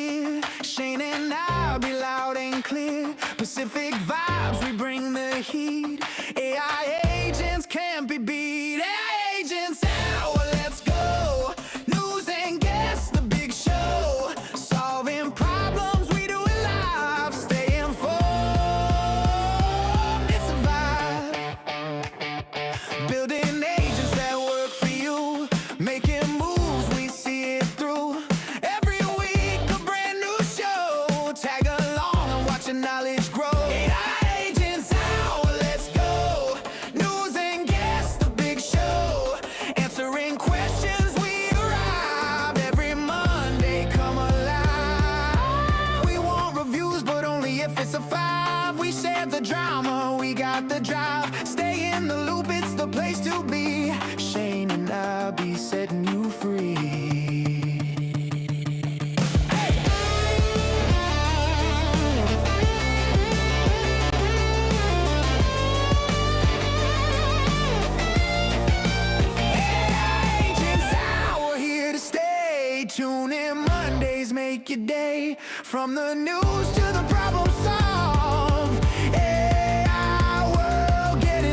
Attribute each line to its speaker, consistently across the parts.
Speaker 1: here. Shane and I'll be loud and clear. Pacific vibes, we bring the heat. AI agents can't be beat. AI agents hour, let's go. News and guests, the big show. Solving problems, we do it live. Stay informed, it's a vibe. Building agents that work for you. Making moves, we see it through. Every week, a brand new show. Tag along and watch your knowledge grow. AI agents hour, let's go. News and guests, the big show. Answering questions, we arrive. Every Monday, come alive. We want reviews, but only if it's a 5. We share the drama, we got the drive. Stay in the loop, it's the place to be. Shane and I'll be setting you free. AI agents hour, here to stay. Tune in Mondays, make your day. From the news to the problem solved. AI world, get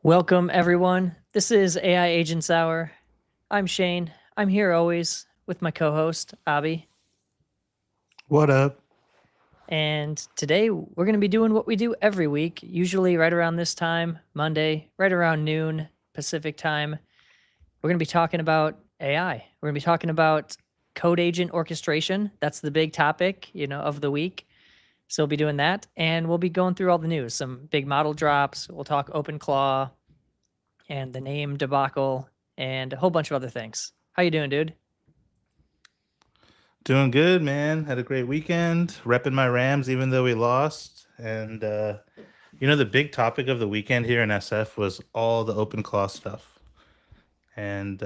Speaker 2: Welcome, everyone. This is AI Agents Hour. I'm Shane. I'm here always with my co-host, Abby.
Speaker 3: What up?
Speaker 2: And today we're going to be doing what we do every week, usually right around this time, Monday, right around noon Pacific time. We're going to be talking about AI. We're going to be talking about code agent orchestration. That's the big topic, of the week. So we'll be doing that, and we'll be going through all the news, some big model drops. We'll talk OpenClaw and the name debacle and a whole bunch of other things. How you doing, dude?
Speaker 3: Doing good, man. Had a great weekend. Repping my Rams, even though we lost. And, the big topic of the weekend here in SF was all the OpenClaw stuff. And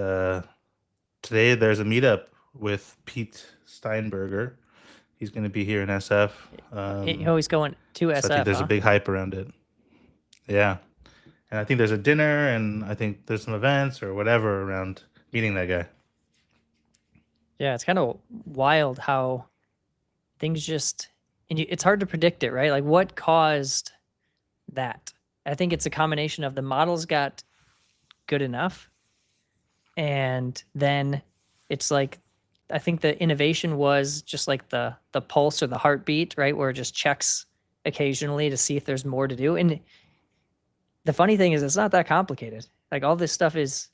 Speaker 3: today there's a meetup with Pete Steinberger. He's going to be here in SF.
Speaker 2: He's going to SF.
Speaker 3: So I think there's a big hype around it. Yeah. And I think there's a dinner, and I think there's some events or whatever around meeting that guy.
Speaker 2: Yeah, it's kind of wild how things it's hard to predict it, right? Like, what caused that? I think it's a combination of the models got good enough, and then it's like, I think the innovation was just like the pulse or the heartbeat, right? Where it just checks occasionally to see if there's more to do. And the funny thing is, it's not that complicated. Like, all this stuff that's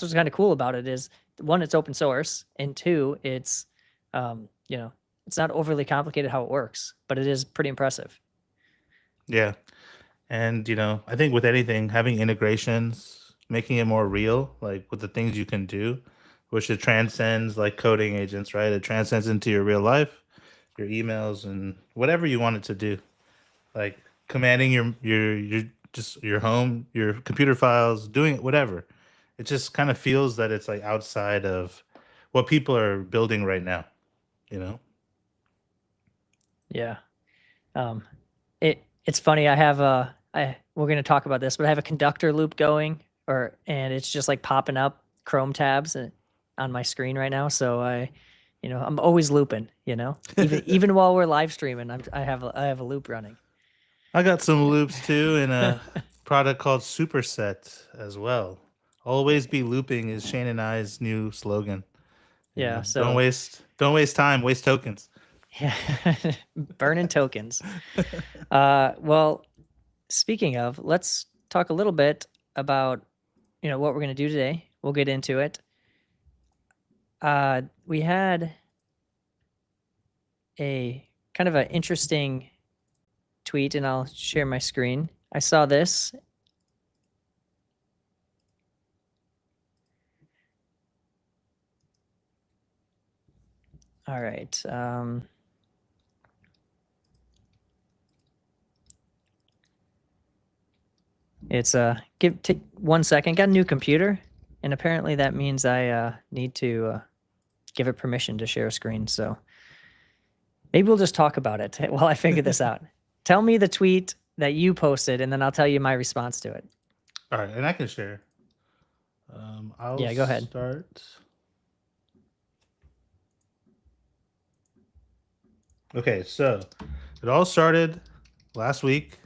Speaker 2: what's kind of cool about it is, one, it's open source, and two, it's, it's not overly complicated how it works, but it is pretty impressive.
Speaker 3: Yeah. And, I think with anything, having integrations, making it more real, like with the things you can do, which it transcends like coding agents, right? It transcends into your real life, your emails, and whatever you want it to do. Like commanding your home, your computer files, doing it, whatever. It just kind of feels that it's like outside of what people are building right now,
Speaker 2: Yeah. It's funny. I have we're going to talk about this, but I have a conductor loop going, and it's just like popping up Chrome tabs on my screen right now. So I'm always looping, even while we're live streaming, I have a loop running.
Speaker 3: I got some loops too in a product called Superset as well. Always be looping is Shane and I's new slogan.
Speaker 2: Yeah. So
Speaker 3: don't waste time, waste tokens.
Speaker 2: Yeah. Burning tokens. Well, speaking of, let's talk a little bit about, what we're going to do today. We'll get into it. We had a kind of an interesting tweet, and I'll share my screen. I saw this. All right. It's take 1 second. Got a new computer, and apparently that means I need to give it permission to share a screen. So maybe we'll just talk about it while I figure this out. Tell me the tweet that you posted, and then I'll tell you my response to it.
Speaker 3: All right, and I can share. I'll
Speaker 2: Yeah, go ahead.
Speaker 3: Start. Okay, so it all started last week.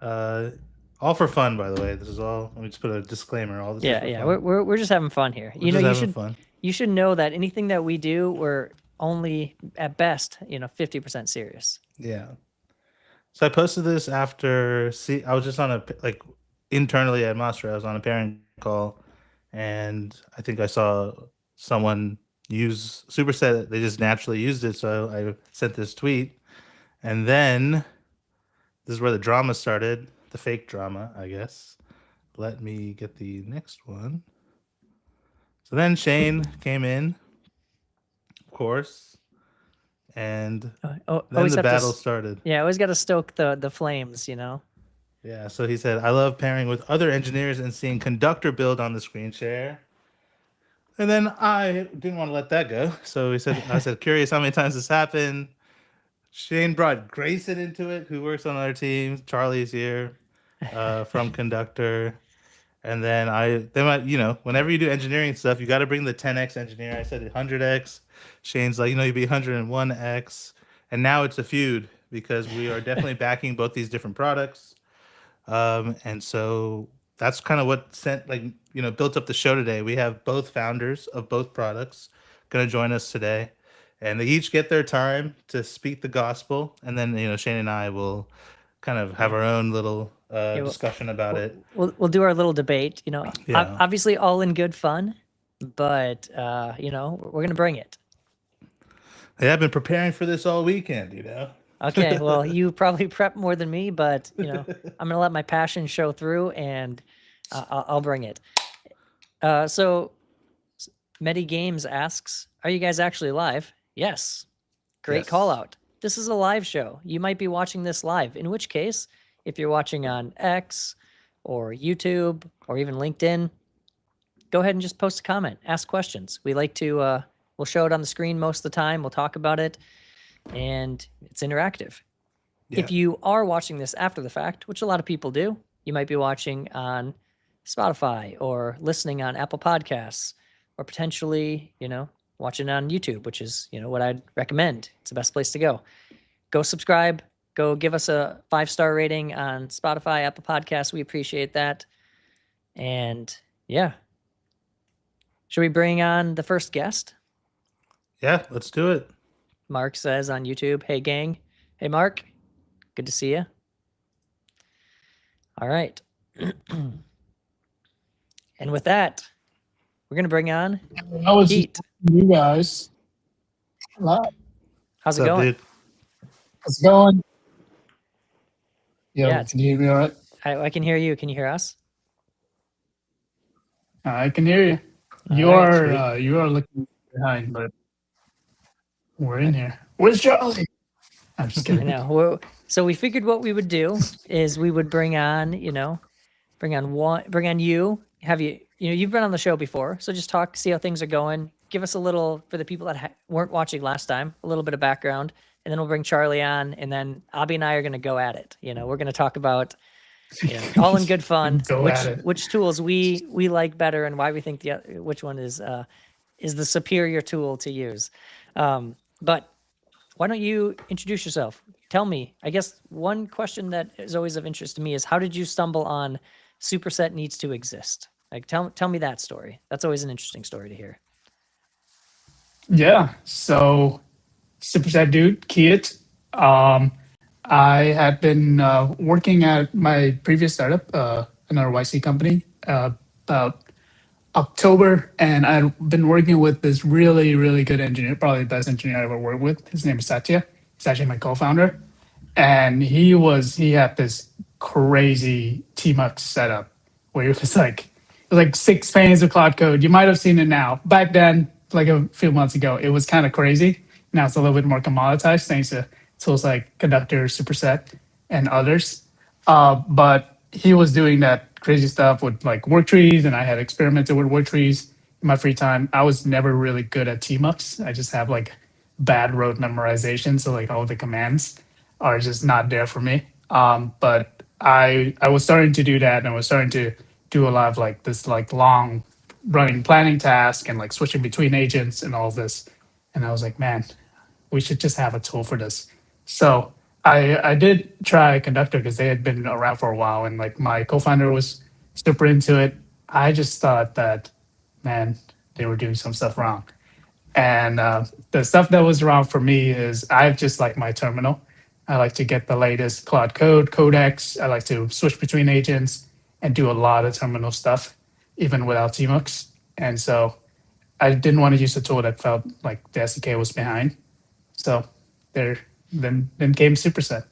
Speaker 3: All for fun, by the way. This is all. Let me just put a disclaimer. All this.
Speaker 2: Yeah,
Speaker 3: is
Speaker 2: yeah.
Speaker 3: for fun.
Speaker 2: We're just having fun here.
Speaker 3: We're just having fun.
Speaker 2: You should know that anything that we do, we're only at best, 50% serious.
Speaker 3: Yeah. So I posted this after. I was just on internally at Monster. I was on a parent call, and I think I saw someone use Superset. They just naturally used it, so I sent this tweet, and then this is where the drama started. The fake drama, I guess. Let me get the next one. So then Shane came in, of course, and then the battle started.
Speaker 2: Yeah, always got to stoke the flames,
Speaker 3: Yeah, so he said, I love pairing with other engineers and seeing Conductor build on the screen share. And then I didn't want to let that go. So I said, curious how many times this happened. Shane brought Grayson into it, who works on our team. Charlie's here from Conductor. And then whenever you do engineering stuff, you got to bring the 10x engineer. I said 100x. Shane's like, you'd be 101x. And now it's a feud because we are definitely backing both these different products. And so that's kind of what built up the show today. We have both founders of both products going to join us today. And they each get their time to speak the gospel. And then, Shane and I will kind of have our own little discussion about it.
Speaker 2: We'll do our little debate, obviously all in good fun, but, we're going to bring it.
Speaker 3: Hey, I've been preparing for this all weekend,
Speaker 2: Okay, well, you probably prep more than me, but, I'm going to let my passion show through, and I'll bring it. So Medi Games asks, are you guys actually live? Yes. Great call out. This is a live show. You might be watching this live, in which case, if you're watching on X or YouTube or even LinkedIn, go ahead and just post a comment, ask questions. We like to, we'll show it on the screen most of the time. We'll talk about it, and it's interactive. Yeah. If you are watching this after the fact, which a lot of people do, you might be watching on Spotify or listening on Apple Podcasts, or potentially, watching on YouTube, which is, what I'd recommend. It's the best place to go. Go subscribe. Go give us a 5-star rating on Spotify, Apple Podcasts. We appreciate that. And yeah. Should we bring on the first guest?
Speaker 3: Yeah, let's do it.
Speaker 2: Mark says on YouTube, hey, gang. Hey, Mark. Good to see you. All right. And with that, we're going to bring on Heat.
Speaker 4: You guys. Hello.
Speaker 2: How's it going?
Speaker 3: Dude?
Speaker 4: How's it going?
Speaker 2: Yeah,
Speaker 4: can you hear me all right?
Speaker 2: I can hear you. Can you hear us?
Speaker 4: I can hear you. You are looking behind, but we're in here. Where's Charlie? I'm just kidding.
Speaker 2: I know. So we figured what we would do is we would bring on you. Have you, you've been on the show before, so just talk, see how things are going. Give us a little, for the people that weren't watching last time, a little bit of background, and then we'll bring Charlie on, and then Abby and I are going to go at it. We're going to talk about, all in good fun, which tools we like better and why we think which one is the superior tool to use. But why don't you introduce yourself? Tell me, I guess one question that is always of interest to me is, how did you stumble on Superset needs to exist? Like, tell me that story. That's always an interesting story to hear.
Speaker 4: Yeah. So, Superset dude, Kiet. I had been working at my previous startup, another YC company, about October, and I'd been working with this really, really good engineer, probably the best engineer I ever worked with. His name is Satya. He's actually my co-founder, and he had this crazy team-up setup where it was like 6 panes of cloud code. You might have seen it now. Back then, like a few months ago, it was kind of crazy. Now it's a little bit more commoditized thanks to tools like Conductor, Superset, and others. But he was doing that crazy stuff with like work trees, and I had experimented with work trees in my free time. I was never really good at tmux. I just have like bad rote memorization, so like all the commands are just not there for me. But I was starting to do that, and I was starting to do a lot of like this like long running planning task and like switching between agents and all of this. And I was like, man, we should just have a tool for this. So I did try Conductor because they had been around for a while, and like my co-founder was super into it. I just thought that, man, they were doing some stuff wrong. And the stuff that was wrong for me is I just like my terminal. I like to get the latest Cloud Code, codecs. I like to switch between agents and do a lot of terminal stuff, even without tmux. And so I didn't want to use a tool that felt like the SDK was behind. So there then came Superset.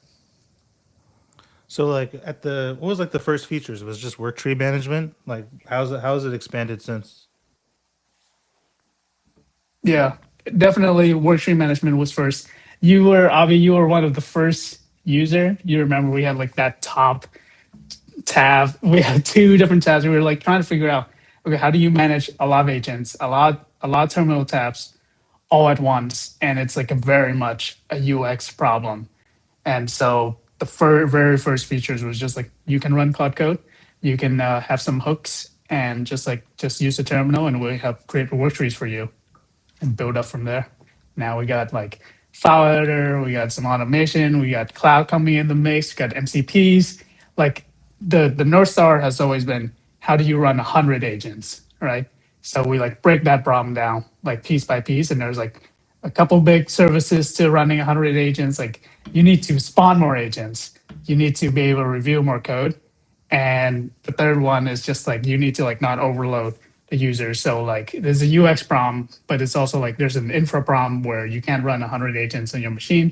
Speaker 3: So like at the what was like the first features? Was it just work tree management? Like how's it expanded since?
Speaker 4: Yeah, definitely workstream management was first. You were Avi, you were one of the first user. You remember we had like that top tab. We had two different tabs. We were like trying to figure out, okay, how do you manage a lot of agents, a lot of terminal tabs all at once? And it's like a very much a UX problem. And so the very first features was just like you can run Cloud Code, you can have some hooks, and just use the terminal, and we have create work trees for you and build up from there. Now we got like file editor, we got some automation, we got cloud coming in the mix, we got MCPs. Like the North Star has always been how do you run 100 agents, right? So we like break that problem down like piece by piece, and there's like a couple big services to running 100 agents. Like you need to spawn more agents, you need to be able to review more code, and the third one is just like you need to like not overload the user. So like there's a UX problem, but it's also like there's an infra problem where you can't run 100 agents on your machine.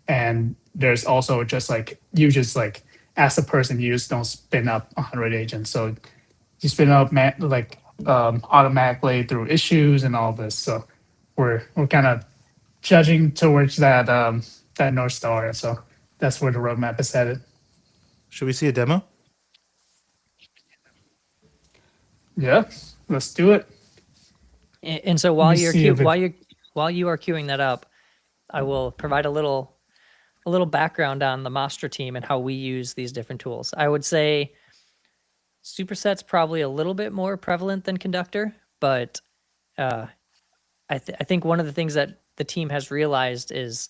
Speaker 4: And there's also just like you just like as a person you just don't spin up 100 agents. So you spin up automatically through issues and all this. So we're kind of judging towards that North Star. And so that's where the roadmap is headed.
Speaker 3: Should we see a demo?
Speaker 4: Yeah, let's do it.
Speaker 2: And so
Speaker 4: Let
Speaker 2: while
Speaker 4: me
Speaker 2: you're
Speaker 4: see if it-
Speaker 2: while you are queuing that up, I will provide a little background on the master team and how we use these different tools. I would say Superset's probably a little bit more prevalent than Conductor, but I think one of the things that the team has realized is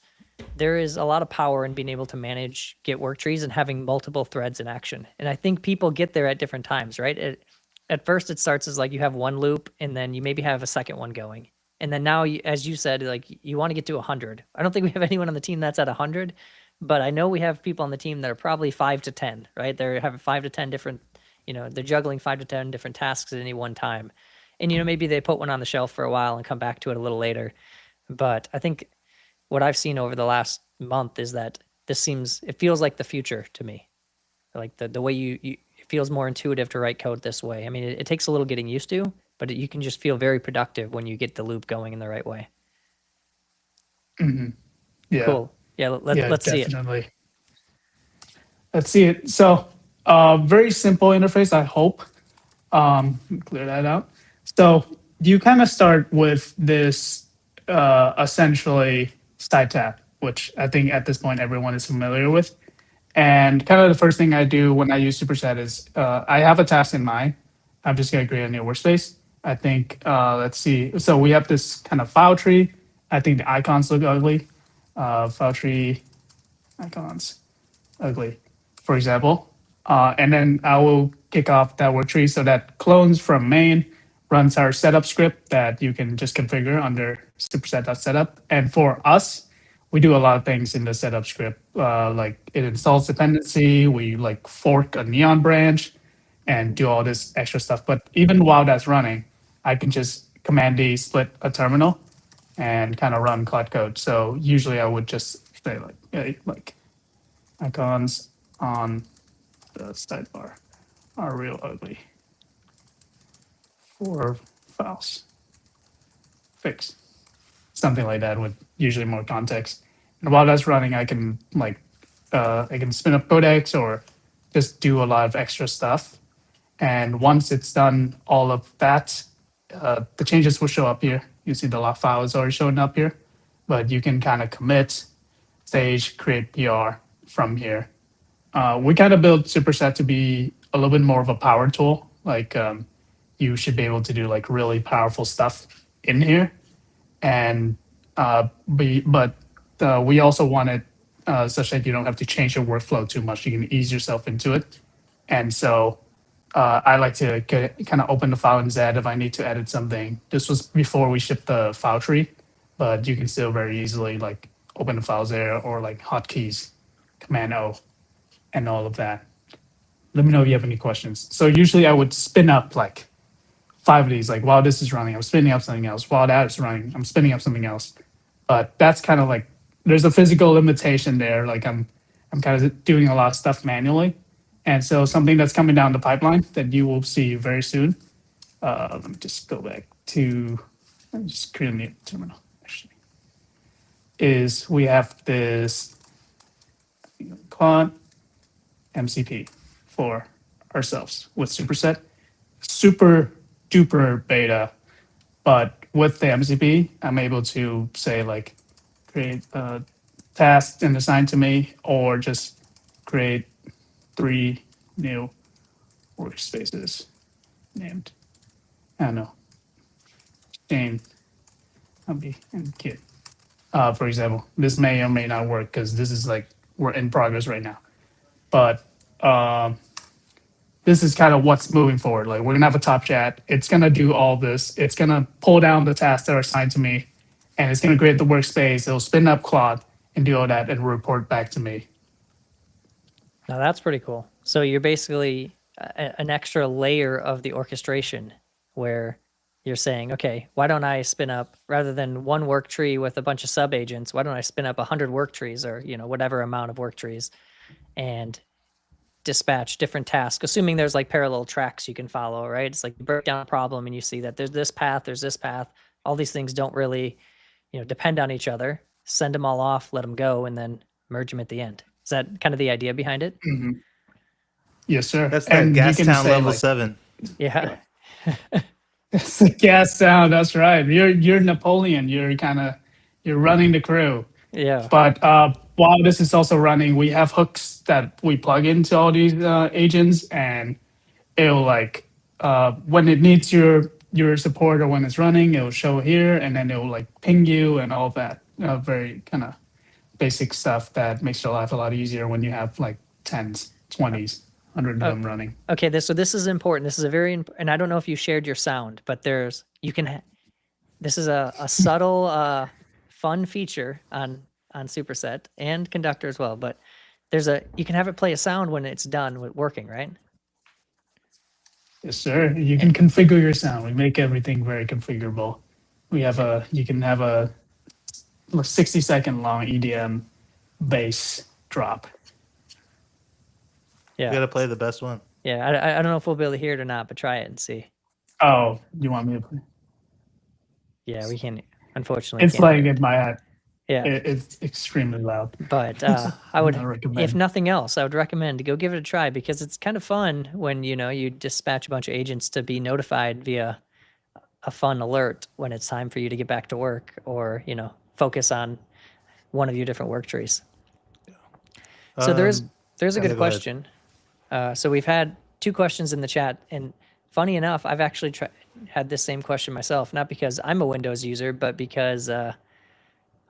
Speaker 2: there is a lot of power in being able to manage Git work trees and having multiple threads in action. And I think people get there at different times, right? At first, it starts as like you have one loop, and then you maybe have a second one going. And then now, as you said, like you want to get to 100. I don't think we have anyone on the team that's at 100, but I know we have people on the team that are probably 5 to 10, right? They're having 5 to 10 different, they're juggling 5 to 10 different tasks at any one time. And, maybe they put one on the shelf for a while and come back to it a little later. But I think what I've seen over the last month is that it feels like the future to me. Like the way it feels more intuitive to write code this way. I mean, it takes a little getting used to, but you can just feel very productive when you get the loop going in the right way.
Speaker 4: Yeah.
Speaker 2: Cool. Yeah, let's see it.
Speaker 4: Definitely. Let's see it. So, very simple interface, I hope. Clear that out. So you kind of start with this essentially side tab, which I think at this point everyone is familiar with. And kind of the first thing I do when I use Superset is I have a task in mind. I'm just going to create a new workspace. I think, let's see. So we have this kind of file tree. I think the icons look ugly. File tree icons, ugly, for example. And then I will kick off that work tree so that clones from main runs our setup script that you can just configure under superset.setup. And for us, we do a lot of things in the setup script. Like it installs dependency, we like fork a neon branch and do all this extra stuff. But even while that's running, I can just command D split a terminal and kind of run Cloud Code. So usually I would just say like icons on the sidebar are real ugly for files. Fix. something like that with usually more context. And while that's running, I can I can spin up codecs or just do a lot of extra stuff. And once it's done all of that, the changes will show up here. You see the log file is already showing up here, but you can kind of commit, stage, create PR from here. We kind of built Superset to be a little bit more of a power tool. You should be able to do like really powerful stuff in here, and we also want it such that you don't have to change your workflow too much. You can ease yourself into it, and so I like to kind of open the file in Z if I need to edit something. This was before we shipped the file tree, but you can still very easily like open the files there or like hotkeys, Command O, and all of that. Let me know if you have any questions. So usually I would spin up like 5 of these, like while this is running, I'm spinning up something else. While that is running, I'm spinning up something else. But that's kind of like there's a physical limitation there. Like I'm kind of doing a lot of stuff manually. And so something that's coming down the pipeline that you will see very soon. Let me just go back to, let me just create a new terminal, actually. Is we have this Claude MCP for ourselves with Superset. Super duper beta, but with the MCP, I'm able to say like create a task and assign to me, or just create 3 new workspaces named, I don't know, Shane, Hubby, and Kid. For example, this may or may not work because this is like, we're in progress right now. But this is kind of what's moving forward. Like we're gonna have a top chat. It's gonna do all this. It's gonna pull down the tasks that are assigned to me, and it's gonna create the workspace. It'll spin up Claude and do all that and report back to me.
Speaker 2: Now that's pretty cool. So you're basically an extra layer of the orchestration where you're saying, okay, why don't I spin up, rather than one work tree with a bunch of sub agents, why don't I spin up 100 work trees, or whatever amount of work trees, and dispatch different tasks, assuming there's like parallel tracks you can follow, right? It's like you break down a problem and you see that there's this path, all these things don't really depend on each other. Send them all off, let them go, and then merge them at the end. Is that kind of the idea behind it?
Speaker 4: Mm-hmm. Yes, sir.
Speaker 3: That's that
Speaker 4: and
Speaker 3: Gastown level 7.
Speaker 2: Yeah.
Speaker 4: It's the gas sound. That's right. You're Napoleon. You're running the crew.
Speaker 2: Yeah.
Speaker 4: But while this is also running, we have hooks that we plug into all these agents, and it'll like when it needs your support or when it's running, it'll show here, and then it'll like ping you and all that. Very kind of basic stuff that makes your life a lot easier when you have like 10s, 20s, 100 of them running.
Speaker 2: Okay, so this is important. This is a very and I don't know if you shared your sound, but this is a subtle fun feature on Superset and Conductor as well, but you can have it play a sound when it's done with working, right?
Speaker 4: Yes, sir. You can configure your sound. We make everything very configurable. You can have a 60-second long EDM bass drop.
Speaker 3: You
Speaker 2: Yeah.
Speaker 3: gotta play the best one.
Speaker 2: Yeah, I don't know if we'll be able to hear it or not, but try it and see.
Speaker 4: Oh, you want me to play?
Speaker 2: Yeah, we can. Unfortunately,
Speaker 4: It's
Speaker 2: can't
Speaker 4: playing
Speaker 2: hear it.
Speaker 4: in my head.
Speaker 2: Yeah,
Speaker 4: It's extremely loud.
Speaker 2: but I would,
Speaker 4: I recommend.
Speaker 2: if nothing else, I would recommend to go give it a try, because it's kind of fun when you dispatch a bunch of agents to be notified via a fun alert when it's time for you to get back to work, or focus on one of your different work trees. So there's a
Speaker 3: yeah,
Speaker 2: good
Speaker 3: go ahead.
Speaker 2: question. So we've had 2 questions in the chat, and funny enough, I've actually had this same question myself, not because I'm a Windows user, but because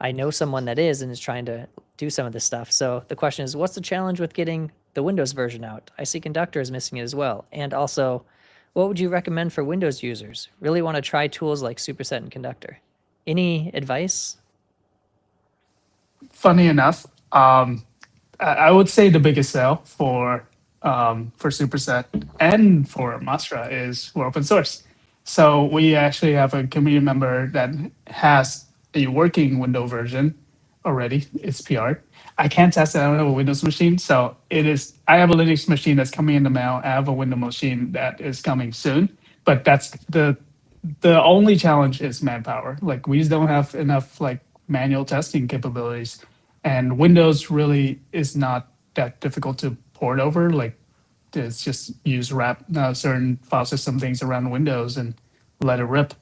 Speaker 2: I know someone that is and is trying to do some of this stuff. So the question is, what's the challenge with getting the Windows version out? I see Conductor is missing it as well. And also, what would you recommend for Windows users? Really want to try tools like Superset and Conductor. Any advice?
Speaker 4: Funny enough, I would say the biggest sell for Superset and for Mastra is we're open source. So we actually have a community member that has a working window version already. It's PR'd. I can't test it. I don't have a Windows machine. So it is, I have a Linux machine that's coming in the mail. I have a Windows machine that is coming soon. But that's the the only challenge is manpower. Like we just don't have enough like manual testing capabilities, and Windows really is not that difficult to port over. Like it's just use wrap certain file system things around Windows and let it rip.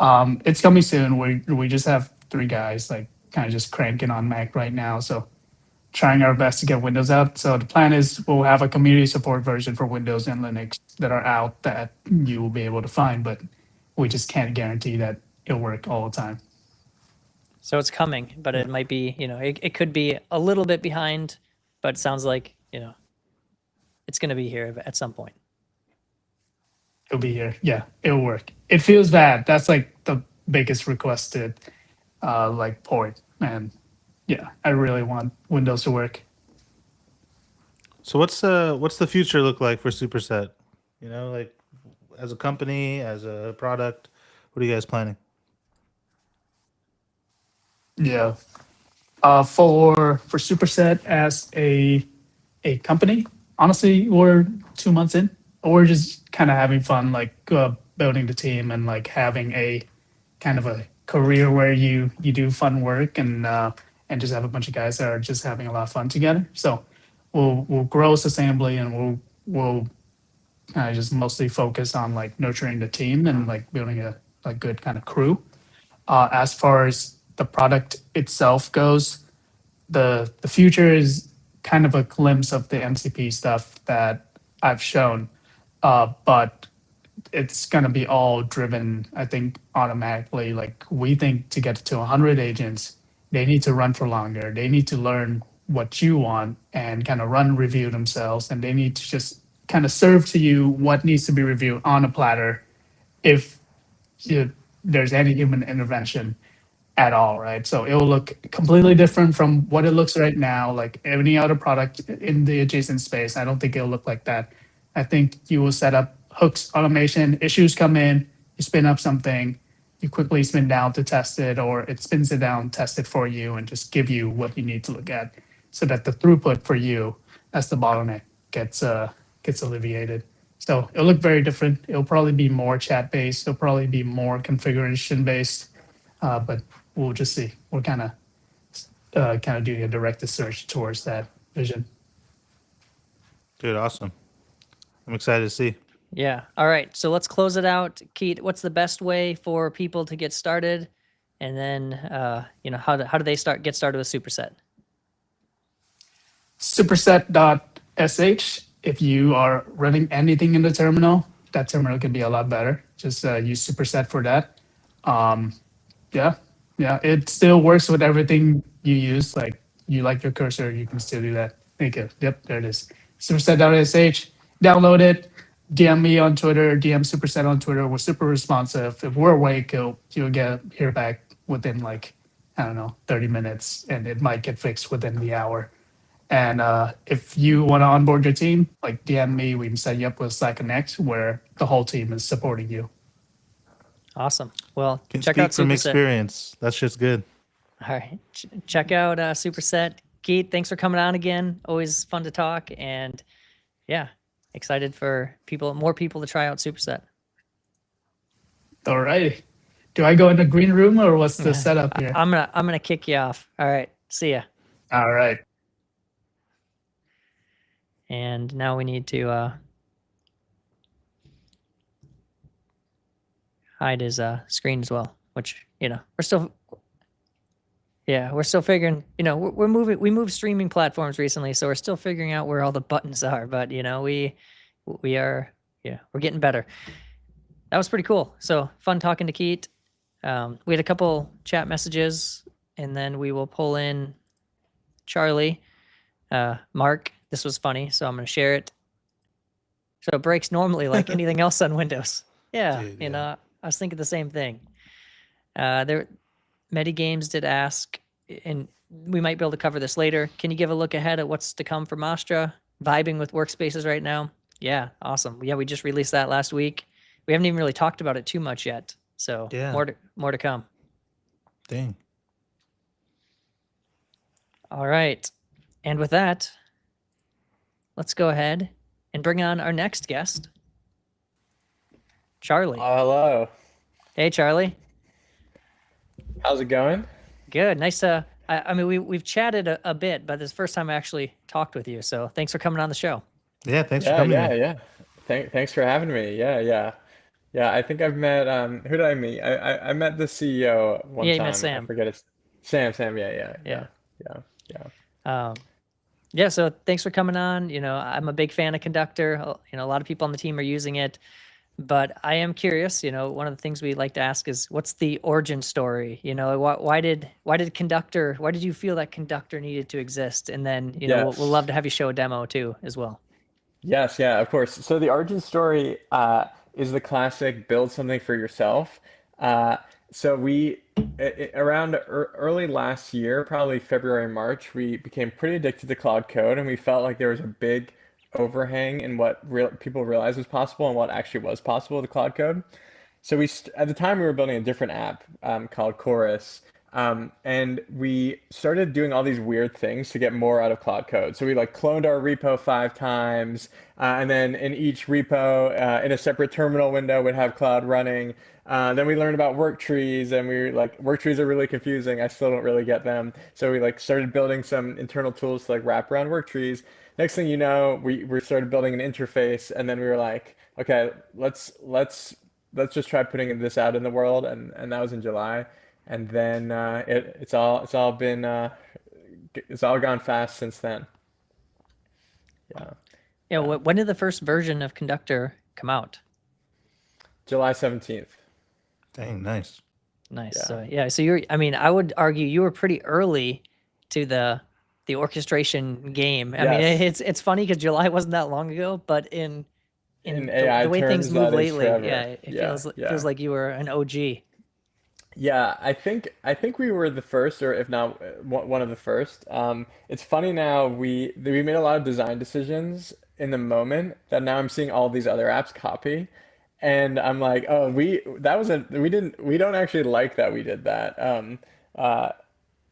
Speaker 4: It's coming soon. We just have three guys like kind of just cranking on Mac right now. So trying our best to get Windows out. So the plan is we'll have a community support version for Windows and Linux that are out that you will be able to find, but we just can't guarantee that it'll work all the time.
Speaker 2: So it's coming, but it might be, it could be a little bit behind, but it sounds like, it's going to be here at some point.
Speaker 4: It'll be here. Yeah, it'll work. It feels bad. That's like the biggest requested like port. And yeah, I really want Windows to work.
Speaker 3: So what's the future look like for Superset? Like as a company, as a product, what are you guys planning?
Speaker 4: Yeah. For Superset as a company, honestly, we're 2 months in. We're just kind of having fun, like building the team and like having a kind of a career where you do fun work and just have a bunch of guys that are just having a lot of fun together. So we'll grow sustainably and we'll kind of just mostly focus on like nurturing the team and like building a good kind of crew. As far as the product itself goes, the future is kind of a glimpse of the MCP stuff that I've shown, but it's going to be all driven, I think, automatically. Like we think to get to 100 agents, they need to run for longer. They need to learn what you want and kind of run review themselves, and they need to just kind of serve to you what needs to be reviewed on a platter if there's any human intervention at all, right? So it will look completely different from what it looks right now, like any other product in the adjacent space. I don't think it'll look like that. I think you will set up hooks, automation, issues come in, you spin up something, you quickly spin down to test it, or it spins it down, test it for you, and just give you what you need to look at so that the throughput for you, as the bottleneck, gets alleviated. So it'll look very different. It'll probably be more chat-based. It'll probably be more configuration-based, but we'll just see. We're kind of doing a directed search towards that vision.
Speaker 3: Dude, awesome. I'm excited to see.
Speaker 2: Yeah. All right. So let's close it out. Keith, what's the best way for people to get started? And then, how do they get started with Superset?
Speaker 4: Superset.sh. If you are running anything in the terminal, that terminal can be a lot better. Just use Superset for that. Yeah, it still works with everything you use. Like you like your cursor, you can still do that. Thank you. Yep, there it is. Superset.sh. Download it. DM me on Twitter. DM Superset on Twitter. We're super responsive. If we're awake, you'll hear back within 30 minutes, and it might get fixed within the hour. And if you want to onboard your team, like DM me, we can set you up with Slack Connect where the whole team is supporting you.
Speaker 2: Awesome. Well,
Speaker 3: Can
Speaker 2: check
Speaker 3: speak
Speaker 2: out
Speaker 3: from
Speaker 2: Superset.
Speaker 3: experience. That's just good.
Speaker 2: All right. Check out Superset. Keith, thanks for coming on again. Always fun to talk. And yeah, excited for more people to try out Superset.
Speaker 4: All right. Do I go in the green room or what's the setup here?
Speaker 2: I'm gonna kick you off. All right. See ya.
Speaker 4: All right.
Speaker 2: And now we need to hide his screen as well, which, we're still figuring, we moved streaming platforms recently, so we're still figuring out where all the buttons are, but we're getting better. That was pretty cool. So fun talking to Keith. We had a couple chat messages, and then we will pull in Charlie, Mark. This was funny, so I'm going to share it. So it breaks normally like anything else on Windows. Yeah,
Speaker 3: Dude,
Speaker 2: I was thinking the same thing. Medigames did ask, and we might be able to cover this later. Can you give a look ahead at what's to come from Astra? Vibing with workspaces right now. Yeah, awesome. Yeah, we just released that last week. We haven't even really talked about it too much yet. So
Speaker 3: Yeah.
Speaker 2: more to come.
Speaker 3: Dang.
Speaker 2: All right. And with that, let's go ahead and bring on our next guest, Charlie.
Speaker 5: Hello.
Speaker 2: Hey, Charlie.
Speaker 5: How's it going?
Speaker 2: Good. Nice to. I mean, we've chatted a bit, but this is the first time I actually talked with you. So thanks for coming on the show.
Speaker 3: Yeah, thanks for
Speaker 5: Yeah,
Speaker 3: coming
Speaker 5: yeah,
Speaker 3: here.
Speaker 5: yeah. Thanks for having me. Yeah, yeah. Yeah, I think I've met who did I meet? I met the CEO one
Speaker 2: Yeah, you met
Speaker 5: time. I
Speaker 2: Sam.
Speaker 5: forget his Sam, yeah, yeah,
Speaker 2: Yeah.
Speaker 5: yeah. Yeah. Yeah.
Speaker 2: Um, yeah. So thanks for coming on. I'm a big fan of Conductor. A lot of people on the team are using it, but I am curious. One of the things we like to ask is, what's the origin story? Why did Conductor? Why did you feel that Conductor needed to exist? And then, we'll love
Speaker 5: Yes.
Speaker 2: to have you show a demo too, as well.
Speaker 5: Yes, yeah, of course. So the origin story is the classic build something for yourself. Uh, so we around early last year, probably February, March, we became pretty addicted to Cloud Code, and we felt like there was a big overhang in what people realized was possible and what actually was possible with Cloud Code. So at the time we were building a different app called Chorus, and we started doing all these weird things to get more out of Cloud Code. So we like cloned our repo 5 times, and then in each repo, in a separate terminal window, would have Cloud running. Then we learned about work trees, and we were like, work trees are really confusing. I still don't really get them. So we like started building some internal tools to like wrap around work trees. Next thing you know, we started building an interface, and then we were like, okay, let's just try putting this out in the world, and that was in July, and then it's all gone fast since then. Yeah, yeah,
Speaker 2: When did the first version of Conductor come out?
Speaker 5: July 17th.
Speaker 3: Dang, nice.
Speaker 2: Nice.
Speaker 5: Yeah,
Speaker 2: So I mean, I would argue you were pretty early to the orchestration game. I mean,
Speaker 5: yes.
Speaker 2: it's funny because July wasn't that long ago, but in
Speaker 5: In
Speaker 2: the
Speaker 5: AI
Speaker 2: way things
Speaker 5: terms,
Speaker 2: move
Speaker 5: that is
Speaker 2: lately, yeah,
Speaker 5: forever.
Speaker 2: it
Speaker 5: Yeah,
Speaker 2: feels
Speaker 5: yeah.
Speaker 2: like you were an OG.
Speaker 5: Yeah, I think we were the first, or if not one of the first. It's funny now we made a lot of design decisions in the moment that now I'm seeing all these other apps copy, and I'm like, oh, we don't actually like that we did that. Uh,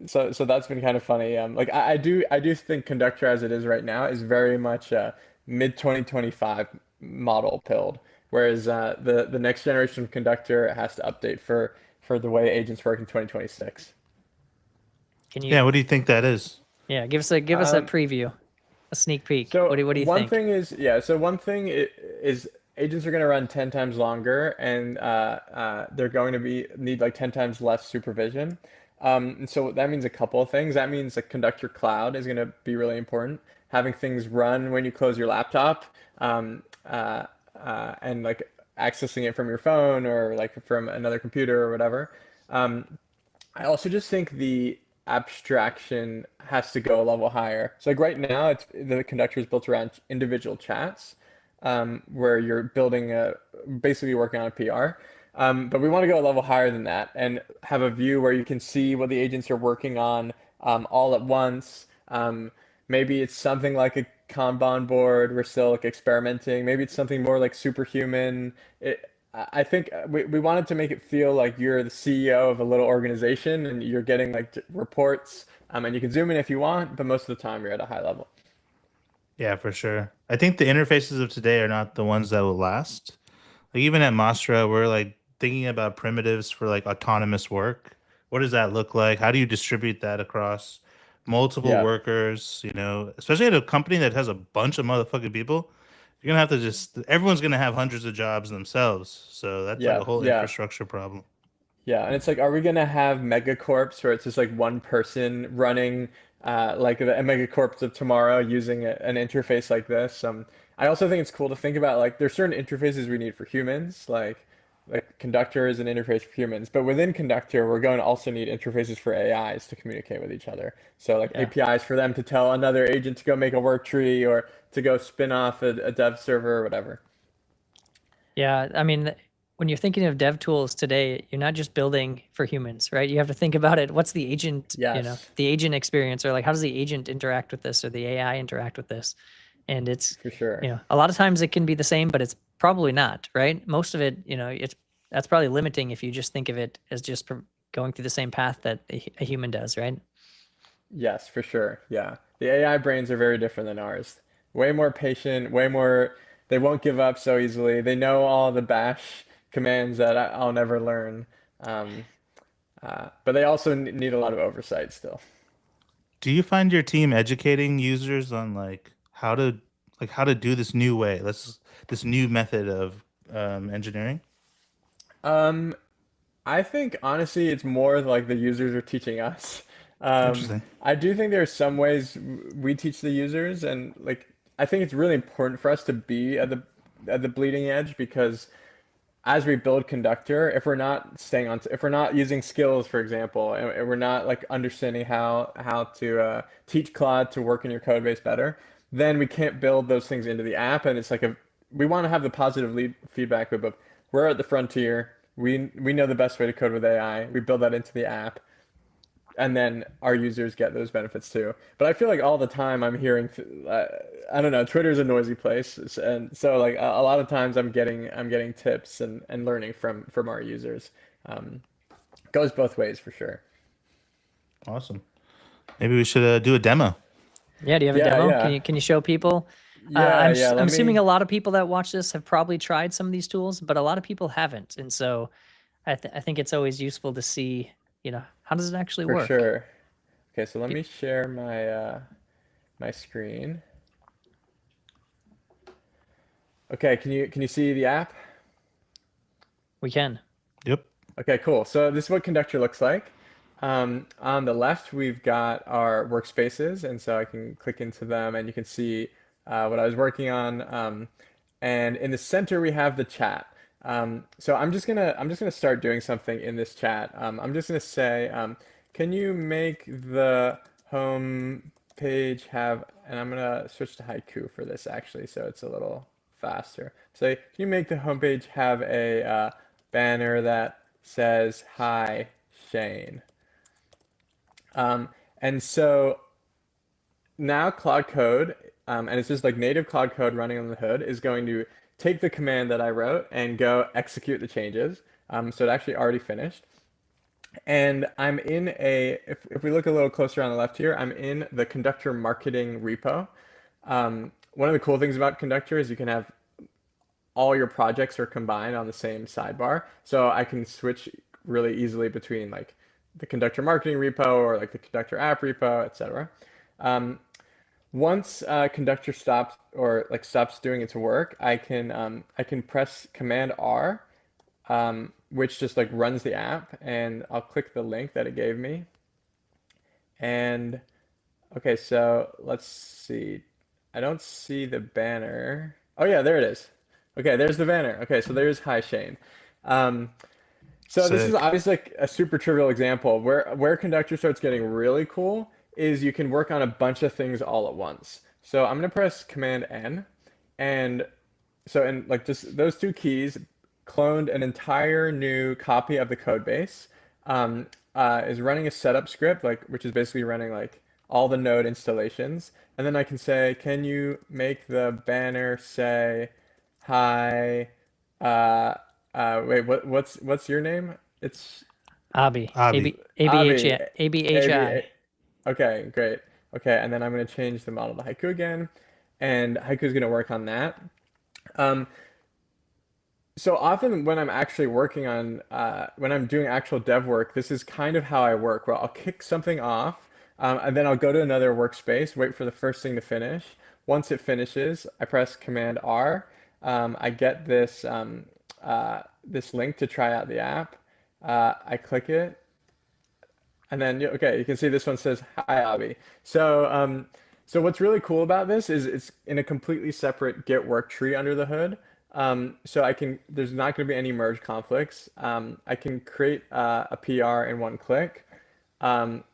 Speaker 5: so that's been kind of funny. Like I do think Conductor as it is right now is very much a mid 2025 model build, whereas the next generation of Conductor has to update for the way agents work in 2026.
Speaker 2: Can
Speaker 3: Yeah,
Speaker 2: you,
Speaker 3: what do you think that is?
Speaker 2: yeah, give us a
Speaker 5: Um,
Speaker 2: preview, a sneak peek.
Speaker 5: so
Speaker 2: What do you
Speaker 5: one
Speaker 2: think?
Speaker 5: thing is, yeah, so one thing is agents are going to run 10 times longer, and they're going to be need like 10 times less supervision. And so that means a couple of things. That means like Conductor Cloud is going to be really important. Having things run when you close your laptop, and like accessing it from your phone or like from another computer or whatever. Um, I also just think the abstraction has to go a level higher. So like right now, it's the conductor is built around individual chats, where you're building basically working on a PR. But we want to go a level higher than that and have a view where you can see what the agents are working on all at once. Maybe it's something like a Kanban board. We're still like experimenting. Maybe it's something more like superhuman. I think we wanted to make it feel like you're the CEO of a little organization and you're getting like reports, and you can zoom in if you want, but most of the time you're at a high level.
Speaker 3: Yeah, for sure. I think the interfaces of today are not the ones that will last. Like even at Mastra, we're like thinking about primitives for like autonomous work. What does that look like? How do you distribute that across multiple
Speaker 5: Yeah,
Speaker 3: workers? Especially at a company that has a bunch of motherfucking people, you're gonna have to just everyone's gonna have hundreds of jobs themselves. So that's like a
Speaker 5: yeah,
Speaker 3: whole
Speaker 5: yeah.
Speaker 3: infrastructure problem.
Speaker 5: Yeah, and it's like, are we gonna have megacorps where it's just like one person running, like the megacorps of tomorrow using an interface like this? I also think it's cool to think about like there's certain interfaces we need for humans, like Conductor is an interface for humans, but within Conductor, we're going to also need interfaces for AIs to communicate with each other. So like
Speaker 2: Yeah.
Speaker 5: APIs for them to tell another agent to go make a work tree or to go spin off a dev server or whatever.
Speaker 2: Yeah, I mean, when you're thinking of dev tools today, you're not just building for humans, right? You have to think about it. What's the agent,
Speaker 5: Yes,
Speaker 2: the agent experience, or like how does the agent interact with this, or the AI interact with this? And it's,
Speaker 5: for sure.
Speaker 2: a lot of times it can be the same, but it's probably not, right? Most of it, that's probably limiting if you just think of it as just going through the same path that a human does, right?
Speaker 5: Yes, for sure. Yeah. The AI brains are very different than ours. Way more patient, way more, they won't give up so easily. They know all the bash commands that I'll never learn. Um, but they also need a lot of oversight still.
Speaker 3: Do you find your team educating users on like how to do this new way? This new method of engineering?
Speaker 5: Um, I think honestly, it's more like the users are teaching us.
Speaker 3: Interesting.
Speaker 5: I do think there are some ways we teach the users, and like I think it's really important for us to be at the bleeding edge because as we build Conductor, if we're not staying on, if we're not using skills, for example, and we're not like understanding how to teach Claude to work in your code base better, then we can't build those things into the app. And it's like a we want to have the positive lead feedback loop of we're at the frontier. We know the best way to code with AI. We build that into the app, and then our users get those benefits too. But I feel like all the time I'm hearing, I don't know, Twitter's a noisy place, and so like a lot of times I'm getting tips and learning from our users. Um, Goes both ways for sure.
Speaker 3: Awesome. Maybe we should do a demo.
Speaker 2: Yeah, do you have a
Speaker 5: Yeah,
Speaker 2: demo?
Speaker 5: yeah,
Speaker 2: Can you show people?
Speaker 5: yeah, yeah.
Speaker 2: I'm
Speaker 5: Let
Speaker 2: assuming
Speaker 5: me.
Speaker 2: a lot of people that watch this have probably tried some of these tools, but a lot of people haven't, and so I think it's always useful to see, how does it actually
Speaker 5: For
Speaker 2: work?
Speaker 5: sure. Okay, so let
Speaker 2: Pe-
Speaker 5: me share my my screen. Okay, can you see the app?
Speaker 2: We can.
Speaker 3: Yep.
Speaker 5: Okay, cool. So this is what Conductor looks like. On the left, we've got our workspaces, and so I can click into them, and you can see what I was working on. And in the center, we have the chat. So I'm just gonna start doing something in this chat. I'm just gonna say, can you make the home page have? And I'm gonna switch to haiku for this actually, so it's a little faster. So can you make the homepage have a banner that says "Hi, Shane"? Um, and so now Cloud Code, and it's just like native Cloud Code running on the hood, is going to take the command that I wrote and go execute the changes. So it actually already finished. And I'm in if we look a little closer on the left here, I'm in the Conductor marketing repo. One of the cool things about Conductor is you can have all your projects are combined on the same sidebar. So I can switch really easily between like the Conductor marketing repo or like the Conductor app repo, etc. Um, Once Conductor stops or like stops doing its work, I can press Command R, which just like runs the app, and I'll click the link that it gave me. And okay, so let's see. I don't see the banner. Oh yeah, there it is. Okay, there's the banner. Okay, so there's Hi Shane. Um, so this is
Speaker 3: Sick.
Speaker 5: obviously like a super trivial example. Where Conductor starts getting really cool is you can work on a bunch of things all at once. So I'm gonna press Command N, and so in like just those two keys cloned an entire new copy of the code base. Is running a setup script like which is basically running like all the node installations, and then I can say, can you make the banner say hi? Uh, wait, what's your name? It's
Speaker 2: Abi,
Speaker 3: Avi.
Speaker 5: Avi.
Speaker 2: ABHI.
Speaker 5: Avi. Okay, great. Okay, and then I'm gonna change the model to haiku again, and haiku is gonna work on that. Um, so often when I'm actually working on when I'm doing actual dev work, this is kind of how I work. Well, I'll kick something off, and then I'll go to another workspace, wait for the first thing to finish. Once it finishes, I press Command R. I get this link to try out the app. I click it, and then, okay, you can see this one says, "Hi, Avi." So, so what's really cool about this is it's in a completely separate Git work tree under the hood. So there's not going to be any merge conflicts. I can create a PR in one click.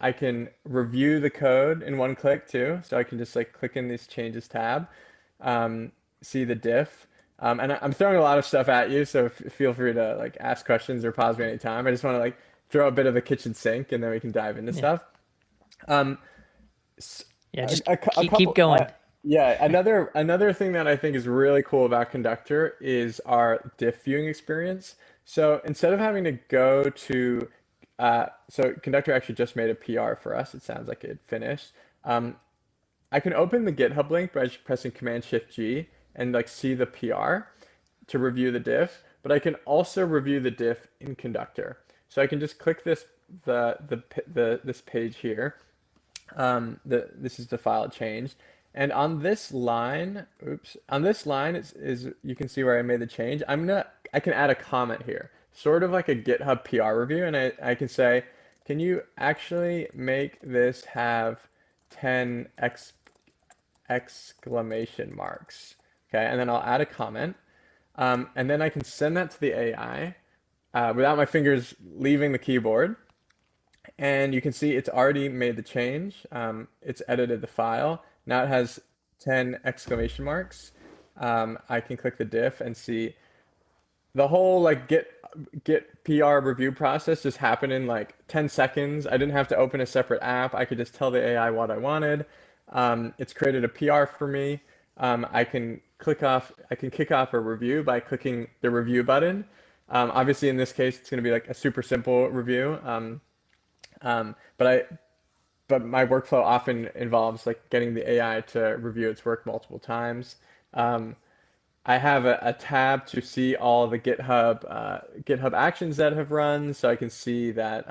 Speaker 5: I can review the code in one click too. So I can just like click in this changes tab, see the diff. And I'm throwing a lot of stuff at you, so feel free to like ask questions or pause me anytime. I just want to like throw a bit of the kitchen sink, and then we can dive into
Speaker 2: Yeah.
Speaker 5: stuff. Um, s-
Speaker 2: Yeah, just
Speaker 5: a
Speaker 2: keep
Speaker 5: couple,
Speaker 2: going.
Speaker 5: yeah. Another thing that I think is really cool about Conductor is our diff viewing experience. So instead of having to go to, so Conductor actually just made a PR for us. It sounds like it finished. Um, I can open the GitHub link by just pressing Command Shift G and like see the PR to review the diff. but I can also review the diff in Conductor. So I can just click this page here. This is the file it changed. And on this line, on this line is you can see where I made the change. I can add a comment here, sort of like a GitHub PR review, and I can say, can you actually make this have 10 exclamation marks? Okay, and then I'll add a comment, and then I can send that to the AI without my fingers leaving the keyboard. And you can see it's already made the change. It's edited the file. Now it has 10 exclamation marks. I can click the diff and see the whole like get PR review process just happened in like 10 seconds. I didn't have to open a separate app. I could just tell the AI what I wanted. It's created a PR for me. I can kick off a review by clicking the review button. Obviously in this case, it's going to be like a super simple review. Um, but I but my workflow often involves like getting the AI to review its work multiple times. Um, I have a tab to see all the GitHub actions that have run, so I can see that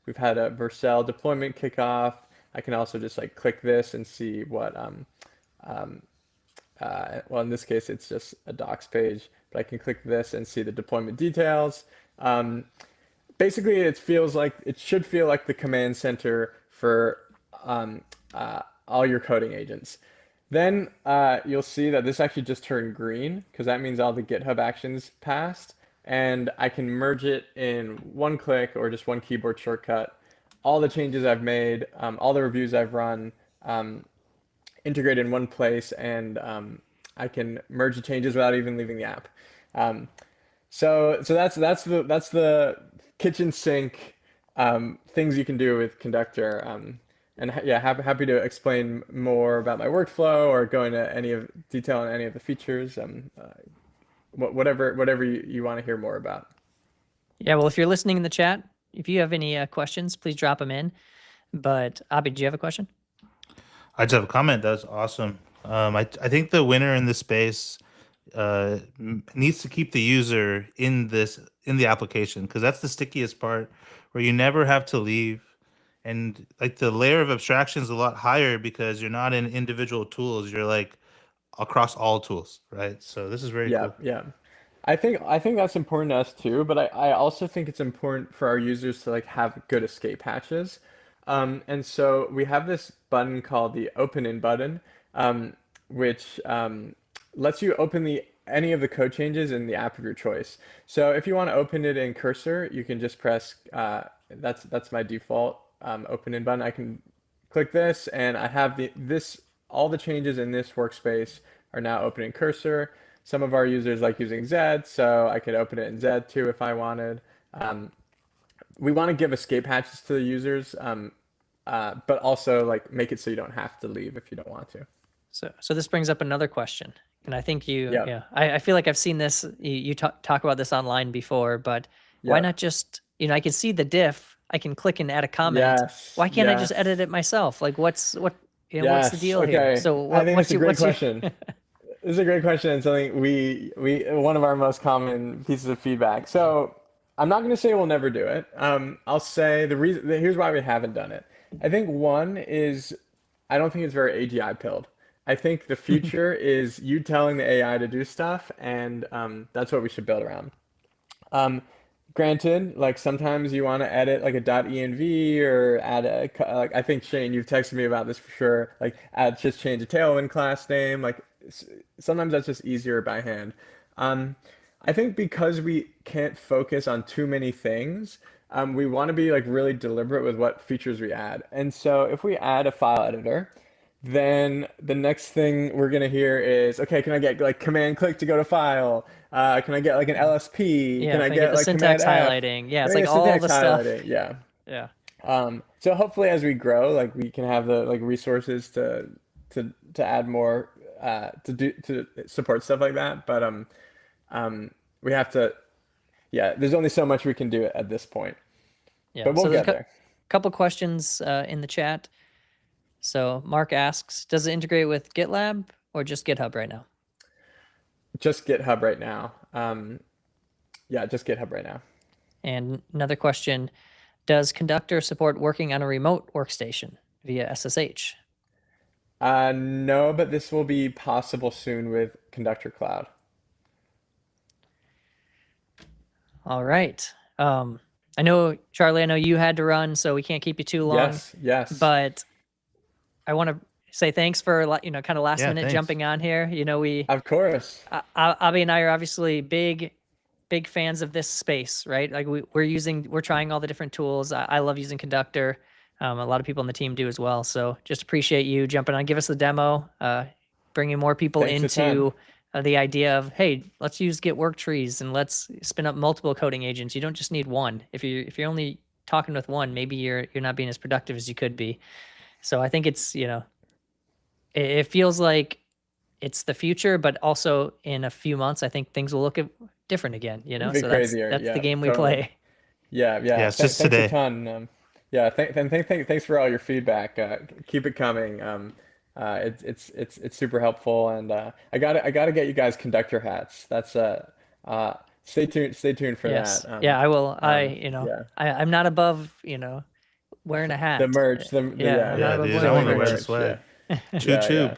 Speaker 5: we've had a Vercel deployment kickoff. I can also just like click this and see what um, well, in this case it's just a docs page, but I can click this and see the deployment details. Um, Basically it should feel like the command center for um, all your coding agents. Then you'll see that this actually just turned green because that means all the GitHub actions passed, and I can merge it in one click or just one keyboard shortcut. All the changes I've made, all the reviews I've run, integrate in one place, and I can merge the changes without even leaving the app. Um, so that's the kitchen sink things you can do with Conductor. And yeah, happy to explain more about my workflow or go into any of detail on any of the features. Whatever you want to hear more about.
Speaker 2: Yeah, well, if you're listening in the chat, if you have any questions, please drop them in. But Abhi, do you have a question?
Speaker 3: I just have a comment. That's awesome. I think the winner in this space needs to keep the user in the application, because that's the stickiest part, where you never have to leave, and like the layer of abstraction is a lot higher because you're not in individual tools. You're like across all tools, right? So this is very
Speaker 5: Yeah,
Speaker 3: cool.
Speaker 5: yeah. I think that's important to us too, but I also think it's important for our users to like have good escape hatches. And so we have this button called the open in button, which lets you open the any of the code changes in the app of your choice. So if you want to open it in Cursor, you can just press that's my default open in button. I can click this, and I have this all the changes in this workspace are now open in Cursor. Some of our users like using Z, so I could open it in Z too if I wanted. Um, we want to give escape hatches to the users, but also like make it so you don't have to leave if you don't want to.
Speaker 2: So this brings up another question, and I think
Speaker 5: Yeah,
Speaker 2: yeah, I feel like I've seen this. You talk about this online before, but why
Speaker 5: yeah,
Speaker 2: not just, I can see the diff. I can click and add a comment.
Speaker 5: yes,
Speaker 2: Why can't I just edit
Speaker 5: yes,
Speaker 2: it myself? Like, what's the
Speaker 5: yes.
Speaker 2: deal here?
Speaker 5: Okay,
Speaker 2: So
Speaker 5: I think it's a great
Speaker 2: what's your
Speaker 5: question. This is a great question and something we one of our most common pieces of feedback. So I'm not going to say we'll never do it. I'll say here's why we haven't done it. I think one is I don't think it's very AGI pilled. I think the future is you telling the AI to do stuff, and that's what we should build around. Um, Granted, like sometimes you want to edit like a .env or add like I think Shane, you've texted me about this for sure. Like just change a Tailwind class name. Like sometimes that's just easier by hand. Um, I think because we can't focus on too many things, we want to be like really deliberate with what features we add. And so if we add a file editor, then the next thing we're gonna hear is, okay, can I get like command click to go to file? Can I get like an LSP?
Speaker 2: Yeah,
Speaker 5: Can I
Speaker 2: can I get
Speaker 5: get
Speaker 2: the
Speaker 5: like command
Speaker 2: syntax
Speaker 5: F?
Speaker 2: highlighting? Yeah,
Speaker 5: Can
Speaker 2: it's
Speaker 5: I
Speaker 2: like
Speaker 5: get
Speaker 2: all
Speaker 5: syntax
Speaker 2: the stuff.
Speaker 5: highlighting? Yeah.
Speaker 2: Yeah.
Speaker 5: So hopefully as we grow, like we can have the like resources to add more to support stuff like that. But we have to, yeah, there's only so much we can do at this point,
Speaker 2: Yeah.
Speaker 5: but we'll
Speaker 2: So there's
Speaker 5: get there.
Speaker 2: couple questions in the chat. So Mark asks, does it integrate with GitLab or just GitHub right now?
Speaker 5: Just GitHub right now. Yeah, just GitHub right now.
Speaker 2: And another question, does Conductor support working on a remote workstation via SSH?
Speaker 5: No, but this will be possible soon with Conductor Cloud.
Speaker 2: All right. I know, Charlie, I know you had to run, so we can't keep you too long.
Speaker 5: Yes, yes.
Speaker 2: But I want to say thanks for, kind of last
Speaker 3: Yeah,
Speaker 2: minute
Speaker 3: thanks.
Speaker 2: jumping on here.
Speaker 5: Of course.
Speaker 2: Abby and I are obviously big fans of this space, right? Like we're trying all the different tools. I love using Conductor. A lot of people on the team do as well. So just appreciate you jumping on, give us the demo, bringing more people
Speaker 5: Thanks a ton.
Speaker 2: into the idea of, hey, let's use Git work trees and let's spin up multiple coding agents. You don't just need one. If you're only talking with one, maybe you're not being as productive as you could be. So I think it's, it feels like it's the future, but also in a few months, I think things will look different again,
Speaker 5: It'll be
Speaker 2: so
Speaker 5: crazier.
Speaker 2: that's
Speaker 5: Yeah,
Speaker 2: the game we
Speaker 5: totally.
Speaker 2: play.
Speaker 5: Yeah,
Speaker 3: Yeah,
Speaker 5: yeah.
Speaker 3: it's just
Speaker 5: Thanks a
Speaker 3: today.
Speaker 5: ton. Yeah, thanks for all your feedback. Keep it coming. It's super helpful, and I gotta get you guys conductor hats. That's stay tuned for
Speaker 2: Yes.
Speaker 5: that.
Speaker 2: Yeah, I will.
Speaker 5: Yeah,
Speaker 2: I'm not above, wearing a hat.
Speaker 5: the merch,
Speaker 2: Yeah, I'm not
Speaker 3: Yeah,
Speaker 2: above
Speaker 3: dude, I
Speaker 2: wearing
Speaker 3: want to
Speaker 2: the
Speaker 3: wear the
Speaker 2: merch.
Speaker 3: swag. Choo
Speaker 5: Yeah,
Speaker 3: choo.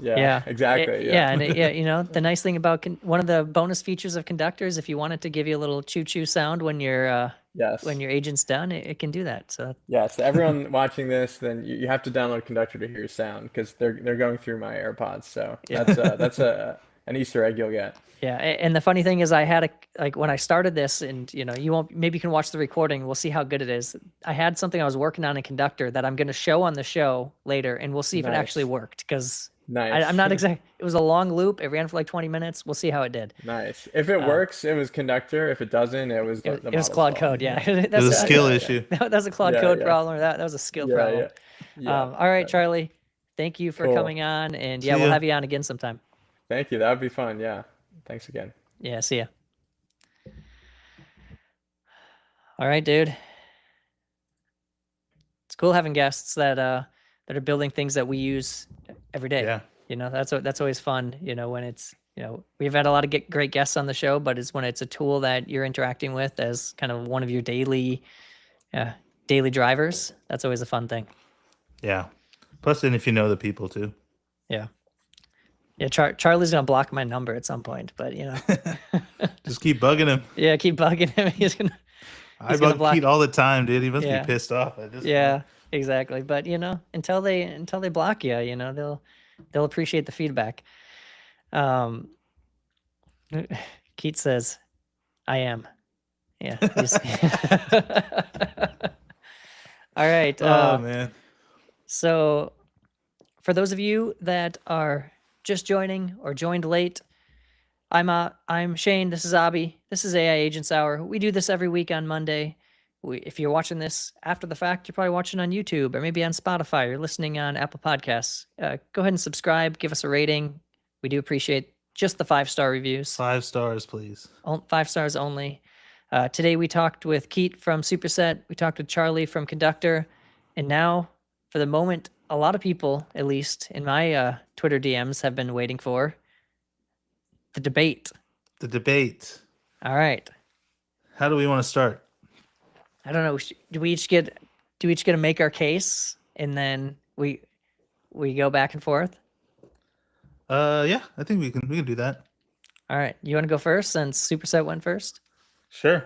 Speaker 5: yeah,
Speaker 2: Yeah.
Speaker 5: exactly.
Speaker 2: Yeah, and the nice thing about one of the bonus features of Conductor is if you want it to give you a little choo choo sound when
Speaker 5: Yes.
Speaker 2: when your agent's done, it can do that. So
Speaker 5: Yes, to everyone watching this, then you have to download Conductor to hear your sound because they're going through my AirPods. So that's an Easter egg you'll get.
Speaker 2: yeah, and the funny thing is, I had when I started this, and you won't. Maybe you can watch the recording. We'll see how good it is. I had something I was working on in Conductor that I'm going to show on the show later, and we'll see if it actually
Speaker 5: Nice.
Speaker 2: worked. Because
Speaker 5: Nice.
Speaker 2: I'm not exact. It was a long loop. It ran for like 20 minutes. We'll see how it did.
Speaker 5: Nice. If it works, it was Conductor. If it doesn't, it was the
Speaker 2: It was
Speaker 5: model's
Speaker 2: Claude
Speaker 5: fault.
Speaker 2: Code. Yeah,
Speaker 3: It was a
Speaker 2: that's
Speaker 3: skill
Speaker 5: yeah.
Speaker 3: issue.
Speaker 2: that was a Claude
Speaker 5: Yeah,
Speaker 2: Code
Speaker 5: yeah.
Speaker 2: problem, or that was a skill
Speaker 5: Yeah,
Speaker 2: problem.
Speaker 5: yeah. Yeah.
Speaker 2: All right, Charlie. Thank you for
Speaker 5: Cool.
Speaker 2: coming on, and
Speaker 3: See
Speaker 2: yeah, we'll
Speaker 3: ya.
Speaker 2: have you on again sometime.
Speaker 5: Thank you. That would be fun. Yeah. Thanks again.
Speaker 2: Yeah, see ya. All right, dude. It's cool having guests that are building things that we use every day.
Speaker 3: Yeah.
Speaker 2: That's always fun. When it's we've had a lot of great guests on the show, but it's when it's a tool that you're interacting with as kind of one of your daily drivers. That's always a fun thing.
Speaker 3: Yeah. Plus, then if you know the people too.
Speaker 2: Yeah. Yeah, Charlie's gonna block my number at some point, but
Speaker 3: Just keep bugging him.
Speaker 2: yeah, keep bugging him.
Speaker 3: I
Speaker 2: He's gonna
Speaker 3: bug
Speaker 2: block-
Speaker 3: Pete all the time, dude. He must
Speaker 2: Yeah.
Speaker 3: be pissed off at this
Speaker 2: Yeah, exactly. But until they block you, they'll appreciate the feedback. Keith says, "I am." Yeah. All right.
Speaker 3: point. Oh man.
Speaker 2: So, for those of you that are just joining or joined late, I'm Shane. This is Abby. This is AI Agents Hour. We do this every week on Monday. If you're watching this after the fact, you're probably watching on YouTube or maybe on Spotify or listening on Apple Podcasts. Go ahead and subscribe. Give us a rating. We do appreciate just the 5-star reviews.
Speaker 3: 5 stars, please.
Speaker 2: 5 stars only. Today we talked with Keith from Superset. We talked with Charlie from Conductor. And now, for the moment, a lot of people, at least in my Twitter DMs, have been waiting for the debate.
Speaker 3: The debate.
Speaker 2: All right.
Speaker 3: How do we want to start?
Speaker 2: I don't know. Do we each get to make our case, and then we go back and forth?
Speaker 3: Yeah, I think we can do that.
Speaker 2: All right. You want to go first since Superset went first?
Speaker 3: Sure.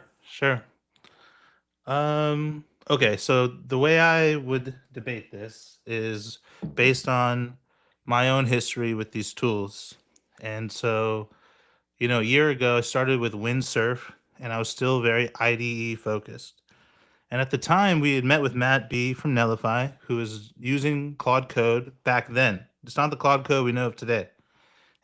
Speaker 3: Okay, so the way I would debate this is based on my own history with these tools. And so, a year ago I started with Windsurf and I was still very IDE focused. And at the time we had met with Matt B from Netlify, who was using Claude Code back then. It's not the Claude Code we know of today.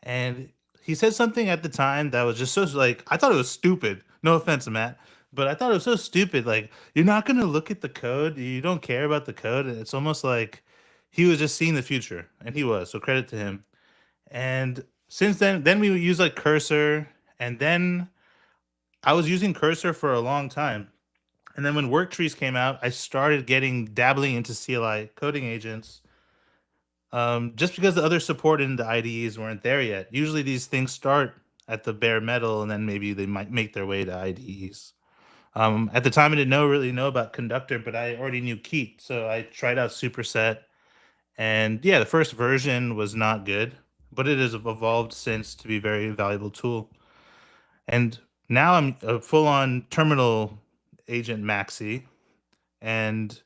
Speaker 3: And he said something at the time that was just so I thought it was stupid. No offense, Matt, but I thought it was so stupid. Like, you're not going to look at the code. You don't care about the code. And it's almost like he was just seeing the future, and he was. So credit to him. And since then we use Cursor, and then I was using Cursor for a long time. And then when work trees came out, I started dabbling into CLI coding agents. Just because the other support in the IDEs weren't there yet. Usually these things start at the bare metal, and then maybe they might make their way to IDEs. At the time, I didn't really know about Conductor, but I already knew Keat, so I tried out Superset. And yeah, the first version was not good, but it has evolved since to be a very valuable tool. And now I'm a full-on terminal agent maxi, and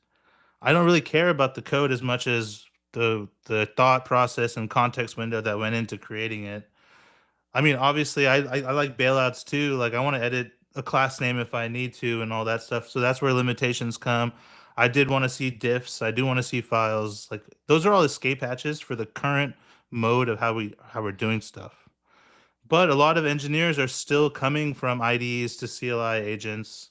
Speaker 3: I don't really care about the code as much as the thought process and context window that went into creating it. I mean, obviously, I like bailouts too. Like, I want to edit a class name if I need to and all that stuff. So that's where limitations come. I did want to see diffs. I do want to see files. Like, those are all escape hatches for the current mode of how we're doing stuff. But a lot of engineers are still coming from IDEs to CLI agents,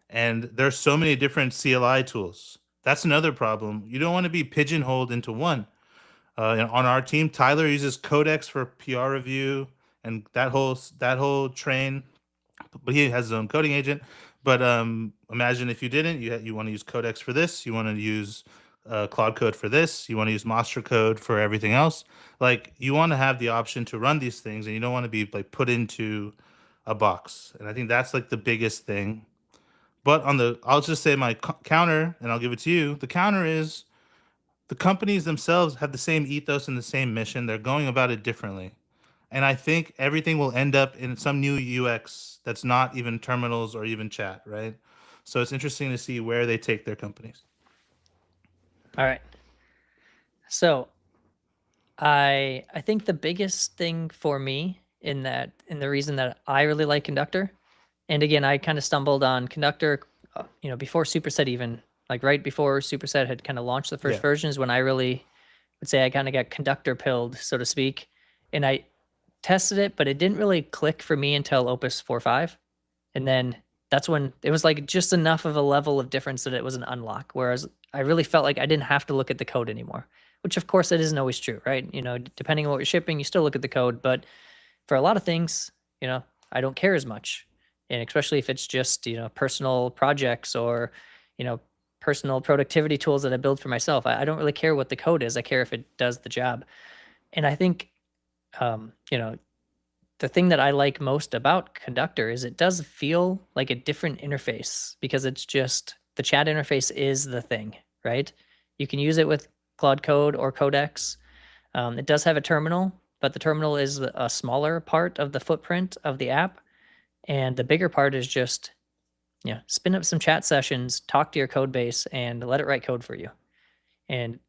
Speaker 3: and there's so many different CLI tools. That's another problem. You don't want to be pigeonholed into one. On our team, Tyler uses Codex for PR review and that whole train, but he has his own coding agent. But imagine if you didn't, you want to use Codex for this, you want to use Cloud Code for this, you want to use Master Code for everything else. Like, you want to have the option to run these things, and you don't want to be like put into a box. And I think that's like the biggest thing. But I'll just say my counter, and I'll give it to you. The counter is the companies themselves have the same ethos and the same mission. They're going about it differently. And I think everything will end up in some new UX that's not even terminals or even chat, right? So it's interesting to see where they take their companies.
Speaker 2: All right. So I think the biggest thing for me in the reason that I really like Conductor, and again, I kind of stumbled on Conductor, before Superset even, like right before Superset had kind of launched the first
Speaker 3: Yeah.
Speaker 2: versions, when I really would say I kind of got Conductor pilled, so to speak. And I tested it, but it didn't really click for me until Opus 4.5. And then that's when it was like just enough of a level of difference that it was an unlock. Whereas I really felt like I didn't have to look at the code anymore, which of course it isn't always true, right? Depending on what you're shipping, you still look at the code, but for a lot of things, I don't care as much. And especially if it's just, personal projects or, personal productivity tools that I build for myself. I don't really care what the code is. I care if it does the job. And I think, the thing that I like most about Conductor is it does feel like a different interface, because it's just the chat interface is the thing, right? You can use it with Claude Code or Codex. It does have a terminal, but the terminal is a smaller part of the footprint of the app. And the bigger part is just, spin up some chat sessions, talk to your code base, and let it write code for you. And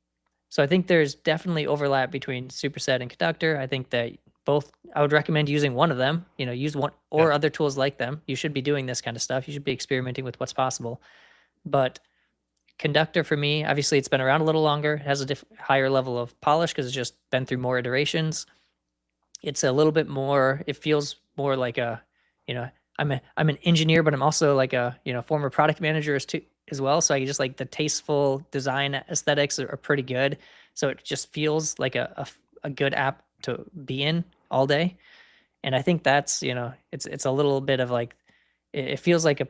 Speaker 2: so I think there's definitely overlap between Superset and Conductor. I think that I would recommend using one of them, use one or other tools like them. You should be doing this kind of stuff. You should be experimenting with what's possible. But Conductor, for me, obviously it's been around a little longer. It has a higher level of polish because it's just been through more iterations. It's a little bit more, it feels more like I'm an engineer, but I'm also like a, former product manager as well. So I just like the tasteful design aesthetics are pretty good. So it just feels like a good app to be in all day. And I think that's, it's a little bit of like, it feels like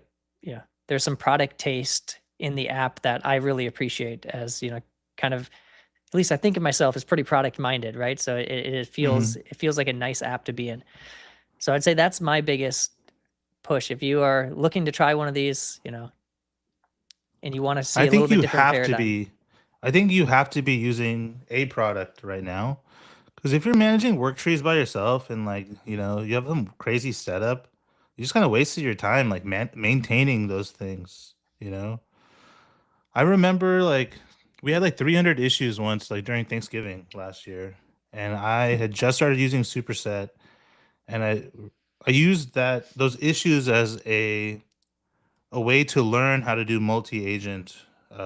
Speaker 2: there's some product taste in the app that I really appreciate, as, kind of, at least I think of myself as pretty product minded, right? So it feels like a nice app to be in. So I'd say that's my biggest push. If you are looking to try one of these, and you want to see a little bit different paradigm.
Speaker 3: I think you have to be using a product right now. Because if you're managing work trees by yourself and you have some crazy setup, you just kind of wasted your time maintaining those things. I remember we had 300 issues once during Thanksgiving last year, and I had just started using Superset, and I used those issues as a way to learn how to do multi-agent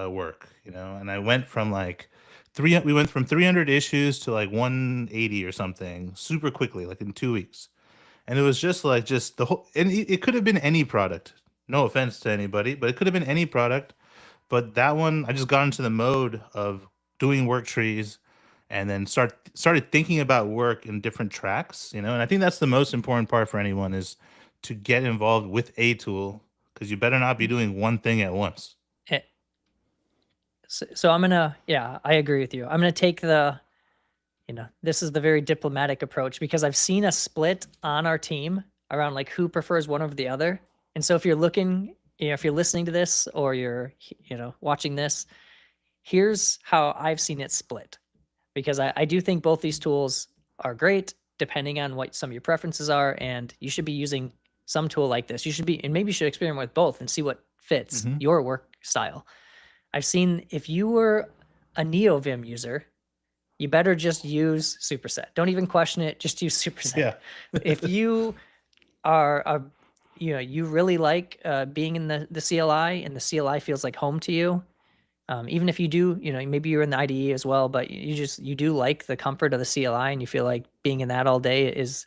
Speaker 3: work, and I went from we went from 300 issues to 180 or something super quickly, in 2 weeks. And it was just the whole, and it could have been any product. No offense to anybody, but it could have been any product. But that one, I just got into the mode of doing work trees, and then started thinking about work in different tracks, and I think that's the most important part for anyone, is to get involved with a tool, because you better not be doing one thing at once.
Speaker 2: So I'm gonna, I agree with you. I'm gonna take the this is the very diplomatic approach, because I've seen a split on our team around like who prefers one over the other. And so if you're looking, if you're listening to this or you're, watching this, here's how I've seen it split. Because I do think both these tools are great depending on what some of your preferences are, and you should be using some tool like this. You should be, and maybe you should experiment with both and see what fits your work style. I've seen if you were a NeoVim user, you better just use Superset. Don't even question it. Just use Superset.
Speaker 3: Yeah.
Speaker 2: If you are, you really like being in the CLI, and the CLI feels like home to you, even if you do, maybe you're in the IDE as well, but you do like the comfort of the CLI and you feel like being in that all day is,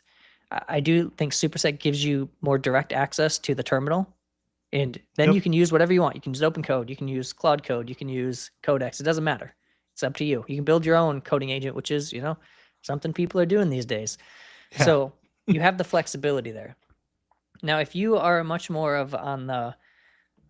Speaker 2: I do think Superset gives you more direct access to the terminal. And then you can use whatever you want. You can use OpenCode, you can use Claude Code, you can use Codex. It doesn't matter. It's up to you. You can build your own coding agent, which is, something people are doing these days.
Speaker 3: Yeah.
Speaker 2: So you have the flexibility there. Now, if you are much more of on the,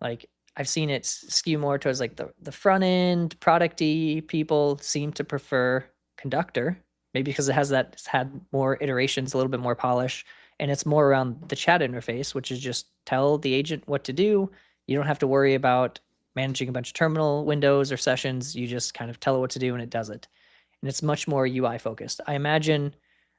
Speaker 2: like, I've seen it skew more towards like the front end product-y people seem to prefer Conductor, maybe because it's had more iterations, a little bit more polish, and it's more around the chat interface, which is just tell the agent what to do. You don't have to worry about managing a bunch of terminal windows or sessions. You just kind of tell it what to do and it does it. And it's much more UI focused. I imagine,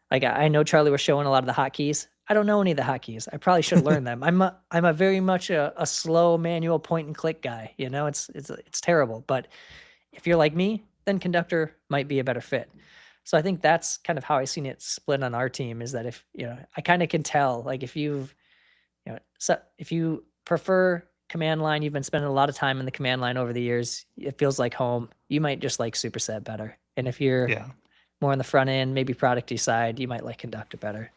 Speaker 2: like, I know Charlie was showing a lot of the hotkeys. I don't know any of the hotkeys. I probably should learn them. I'm a very much a slow manual point and click guy. It's terrible. But if you're like me, then Conductor might be a better fit. So I think that's kind of how I've seen it split on our team, is that if, I kind of can tell, like, if you've, if you prefer command line, you've been spending a lot of time in the command line over the years, it feels like home, you might just like Superset better. And if you're more on the front end, maybe producty side, you might like Conductor better.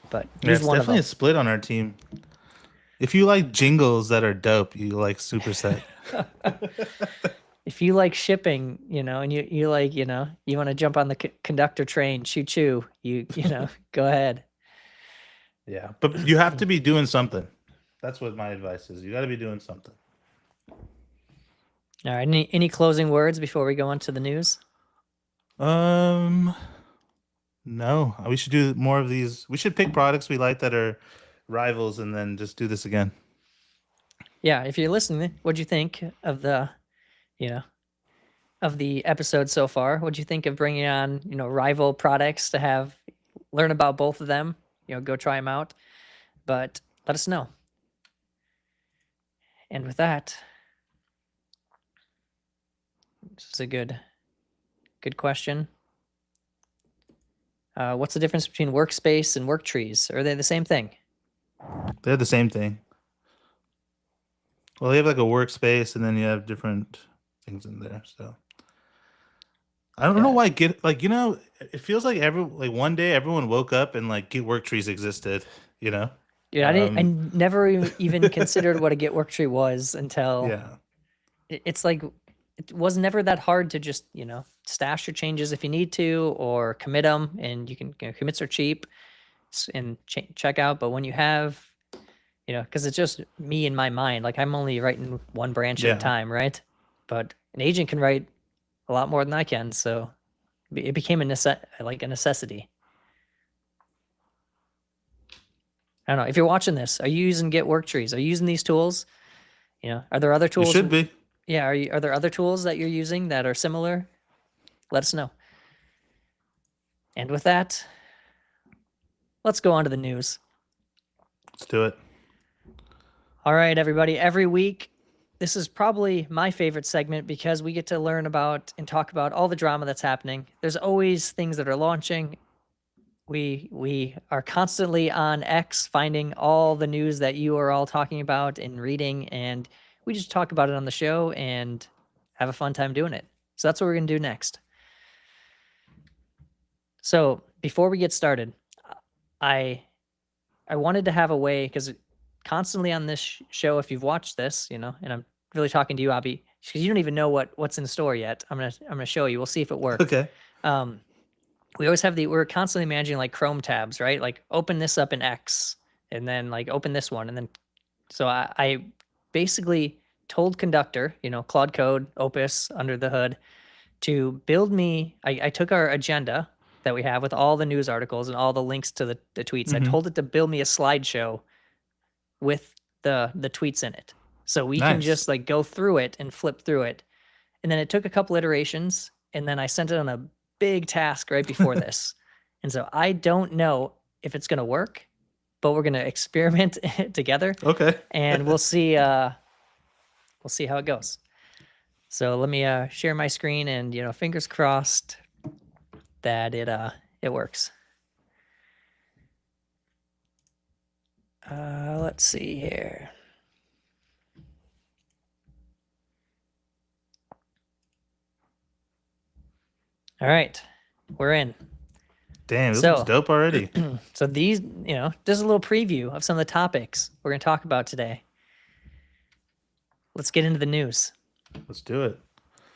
Speaker 2: But
Speaker 3: it's definitely a split on our team. If you like jingles that are dope, you like Superset.
Speaker 2: If you like shipping, and you like, you want to jump on the Conductor train, choo-choo, go ahead.
Speaker 3: Yeah, but you have to be doing something. That's what my advice is. You got to be doing something.
Speaker 2: All right. Any closing words before we go on to the news?
Speaker 3: No, we should do more of these. We should pick products we like that are rivals and then just do this again.
Speaker 2: Yeah. If you're listening, what'd you think of the, of the episode so far? What'd you think of bringing on, rival products to learn about both of them, go try them out, but let us know. And with that, this is a good question. What's the difference between workspace and work trees? Are they the same thing?
Speaker 3: They're the same thing. Well, you have like a workspace, and then you have different things in there. So I don't know why it feels like one day everyone woke up and like Git work trees existed.
Speaker 2: Yeah, I never even considered what a Git work tree was until it's like, it was never that hard to just, stash your changes if you need to, or commit them, and you can, commits are cheap and check out. But when you have, because it's just me in my mind, like I'm only writing one branch at a time, right? But an agent can write a lot more than I can. So it became a necessity. I don't know. If you're watching this, are you using Git work trees? Are you using these tools? Are there other tools?
Speaker 3: You should be.
Speaker 2: Yeah. Are there other tools that you're using that are similar? Let us know. And with that, let's go on to the news.
Speaker 3: Let's do it.
Speaker 2: All right, everybody. Every week, this is probably my favorite segment because we get to learn about and talk about all the drama that's happening. There's always things that are launching. We are constantly on X finding all the news that you are all talking about and reading, and we just talk about it on the show and have a fun time doing it. So that's what we're going to do next. So before we get started, I wanted to have a way, because constantly on this show, if you've watched this, and I'm really talking to you, Abby, because you don't even know what's in store yet. I'm gonna show you. We'll see if it works.
Speaker 3: Okay.
Speaker 2: We always have we're constantly managing like Chrome tabs, right? Like open this up in X, and then like open this one, and then so I basically told Conductor, Claude Code, Opus under the hood, to build me. I took our agenda that we have with all the news articles and all the links to the tweets. I told it to build me a slideshow with the tweets in it. So we can
Speaker 3: Nice.
Speaker 2: just like go through it and flip through it. And then it took a couple iterations, and then I sent it on a big task right before this. And so I don't know if it's going to work, but we're going to experiment together,
Speaker 3: Okay.
Speaker 2: and we'll see how it goes. So let me share my screen, and fingers crossed that it works. Let's see here. All right, we're in.
Speaker 3: Damn, this
Speaker 2: So-
Speaker 3: looks dope already.
Speaker 2: So these, just a little preview of some of the topics we're going to talk about today. Let's get into the news.
Speaker 3: Let's do it.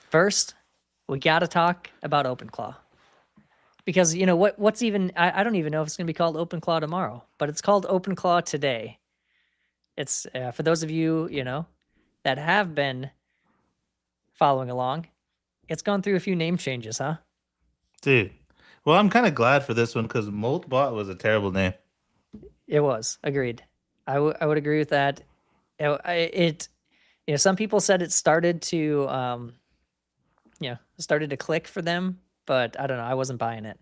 Speaker 2: First, we got to talk about OpenClaw. Because, what's even, I don't even know if it's going to be called OpenClaw tomorrow, but it's called OpenClaw today. It's, for those of you, that have been following along, it's gone through a few name changes, huh?
Speaker 3: Dude. Well, I'm kind of glad for this one because Moltbot was a terrible name.
Speaker 2: It was. Agreed. I would agree with that. Some people said it started to, started to click for them, but I don't know. I wasn't buying it.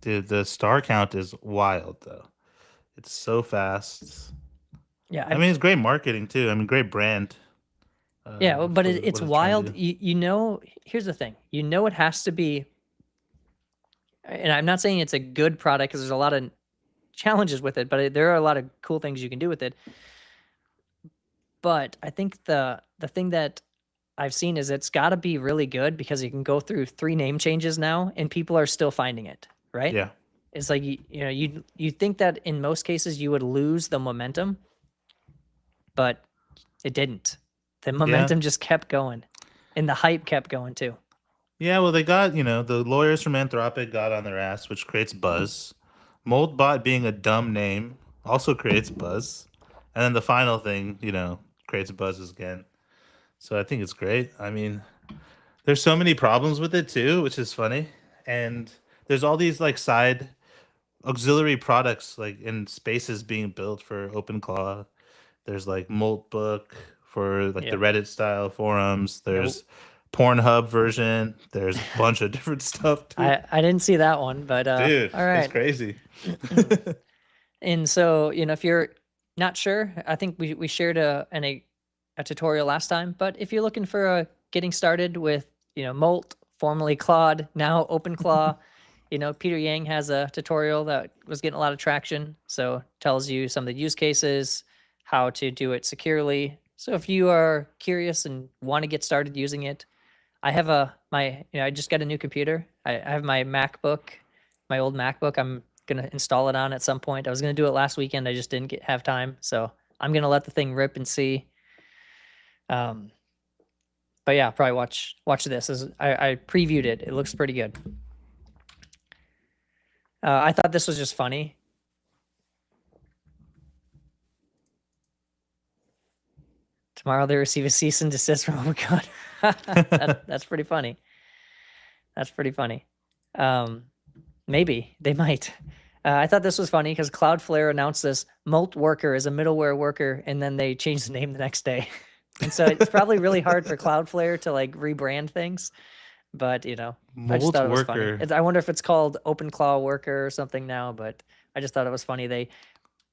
Speaker 3: Dude, the star count is wild, though. It's so fast.
Speaker 2: Yeah.
Speaker 3: I mean, it's great marketing, too. I mean, great brand.
Speaker 2: Yeah, but
Speaker 3: for
Speaker 2: it's
Speaker 3: what it's trying to
Speaker 2: wild.
Speaker 3: do.
Speaker 2: Here's the thing. It has to be, and I'm not saying it's a good product because there's a lot of challenges with it, but there are a lot of cool things you can do with it. But I think the thing that I've seen is it's got to be really good because you can go through 3 name changes now and people are still finding it, right?
Speaker 3: Yeah.
Speaker 2: It's like you think that in most cases you would lose the momentum, but it didn't. The momentum just kept going, and the hype kept going too.
Speaker 3: Yeah, well, they got, the lawyers from Anthropic got on their ass, which creates buzz. Moldbot being a dumb name also creates buzz. And then the final thing, creates buzzes again. So I think it's great. I mean, there's so many problems with it too, which is funny. And there's all these like side auxiliary products like in spaces being built for OpenClaw. There's like Moltbook for like the Reddit style forums. There's Pornhub version. There's a bunch of different stuff too.
Speaker 2: I didn't see that one, but
Speaker 3: Dude,
Speaker 2: all right.
Speaker 3: it's crazy.
Speaker 2: And so, if you're not sure, I think we shared a tutorial last time, but if you're looking for getting started with, Molt, formerly Claude, now OpenClaw, Peter Yang has a tutorial that was getting a lot of traction. So tells you some of the use cases, how to do it securely. So if you are curious and want to get started using it, I have I just got a new computer. I have my MacBook, my old MacBook. I'm going to install it on at some point. I was going to do it last weekend. I just didn't have time. So I'm going to let the thing rip and see. But yeah, probably watch this. I previewed it. It looks pretty good. I thought this was just funny. Tomorrow they receive a cease and desist from OpenClaw. That's pretty funny. That's pretty funny. Maybe they might. I thought this was funny because Cloudflare announced this Molt worker is a middleware worker, and then they changed the name the next day. And so it's probably really hard for Cloudflare to like rebrand things. But I just thought it was funny. I wonder if it's called OpenClaw worker or something now. But I just thought it was funny. They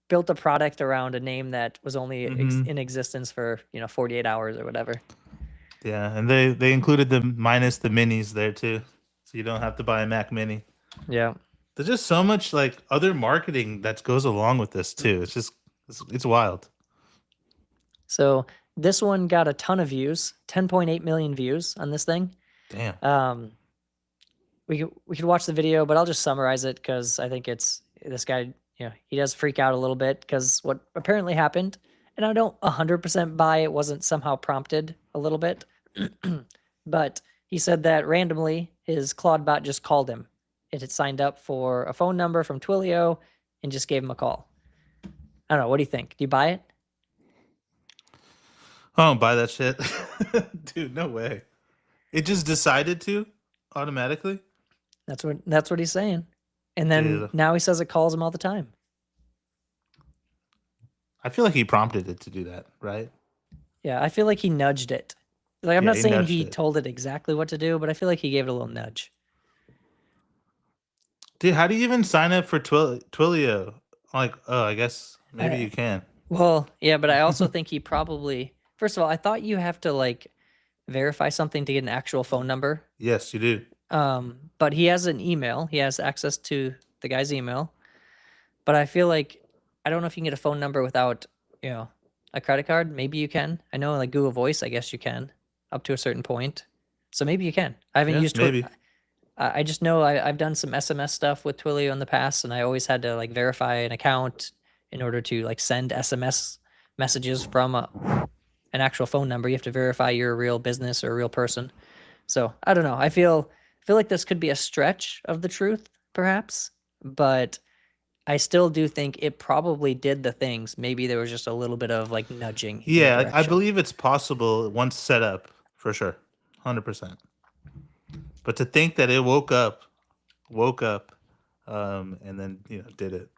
Speaker 2: built a product around a name that was only in existence for 48 hours or whatever.
Speaker 3: Yeah, and they included the minus the minis there too, so you don't have to buy a Mac Mini.
Speaker 2: Yeah,
Speaker 3: there's just so much like other marketing that goes along with this too. It's just it's wild.
Speaker 2: So this one got a ton of views, 10.8 million views on this thing.
Speaker 3: Damn.
Speaker 2: We could watch the video, but I'll just summarize it because I think it's this guy. He does freak out a little bit because what apparently happened, and I don't 100% buy it wasn't somehow prompted a little bit, but he said that randomly his Claude bot just called him. It had signed up for a phone number from Twilio and just gave him a call. I don't know. What do you think? Do you buy it?
Speaker 3: I don't buy that shit. Dude, no way. It just decided to automatically?
Speaker 2: That's what he's saying. And then
Speaker 3: Dude,
Speaker 2: now he says it calls him all the time.
Speaker 3: I feel like he prompted it to do that, right?
Speaker 2: Yeah, I feel like he nudged it. Like I'm
Speaker 3: Yeah,
Speaker 2: not
Speaker 3: he
Speaker 2: saying
Speaker 3: nudged
Speaker 2: he
Speaker 3: it.
Speaker 2: told it exactly what to do, but I feel like he gave it a little nudge.
Speaker 3: Dude, how do you even sign up for Twilio? Like, oh, I guess maybe
Speaker 2: I,
Speaker 3: you can.
Speaker 2: well, yeah, but I also think he probably first of all, I thought you have to like verify something to get an actual phone number.
Speaker 3: Yes, you do.
Speaker 2: But he has an email. He has access to the guy's email. But I feel like I don't know if you can get a phone number without, a credit card. Maybe you can. I know like Google Voice, I guess you can up to a certain point. So maybe you can. I haven't
Speaker 3: Yeah,
Speaker 2: used
Speaker 3: maybe.
Speaker 2: I just know I've done some SMS stuff with Twilio in the past, and I always had to like verify an account in order to like send SMS messages from an actual phone number. You have to verify you're a real business or a real person. So I don't know. I feel like this could be a stretch of the truth, perhaps, but I still do think it probably did the things. Maybe there was just a little bit of like nudging in a
Speaker 3: Yeah, like, I
Speaker 2: direction.
Speaker 3: believe it's possible once set up, for sure. 100%. But to think that it woke up, and then, did it.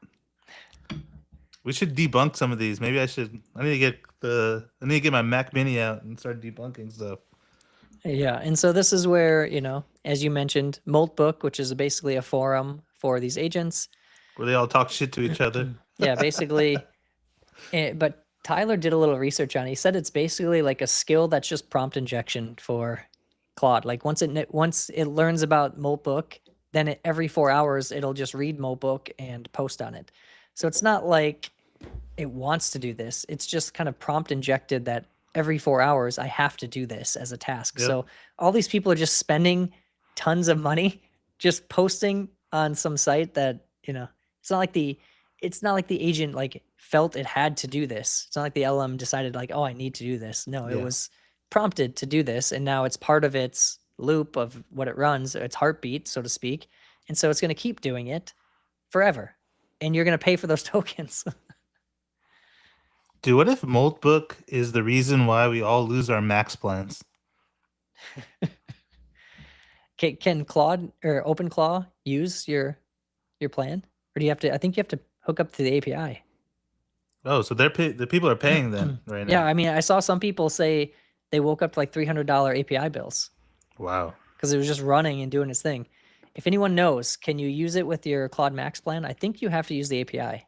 Speaker 3: We should debunk some of these. Maybe I need to get my Mac Mini out and start debunking stuff.
Speaker 2: Yeah, and so this is where, as you mentioned, Moltbook, which is basically a forum for these agents.
Speaker 3: Where they all talk shit to each other.
Speaker 2: Yeah, basically. But Tyler did a little research on it. He said it's basically like a skill that's just prompt injection for Claude. Like once it learns about Moltbook, then every 4 hours it'll just read Moltbook and post on it. So it's not like it wants to do this. It's just kind of prompt injected that every 4 hours I have to do this as a task.
Speaker 3: Yep.
Speaker 2: So all these people are just spending tons of money just posting on some site that, it's not like the agent like felt it had to do this. It's not like the LM decided like, oh, I need to do this. No, it
Speaker 3: Yeah.
Speaker 2: was prompted to do this, and now it's part of its loop of what it runs, its heartbeat, so to speak. And so it's going to keep doing it forever. And you're going to pay for those tokens.
Speaker 3: Dude, what if Moltbook is the reason why we all lose our max plans?
Speaker 2: Can Claude or OpenClaw use your plan? Or do you have to, I think you have to hook up to the API.
Speaker 3: Oh, so the people are paying them right now.
Speaker 2: Yeah, I mean, I saw some people say they woke up to like $300 API bills
Speaker 3: Wow.
Speaker 2: because it was just running and doing its thing. If anyone knows, can you use it with your Claude Max plan? I think you have to use the API,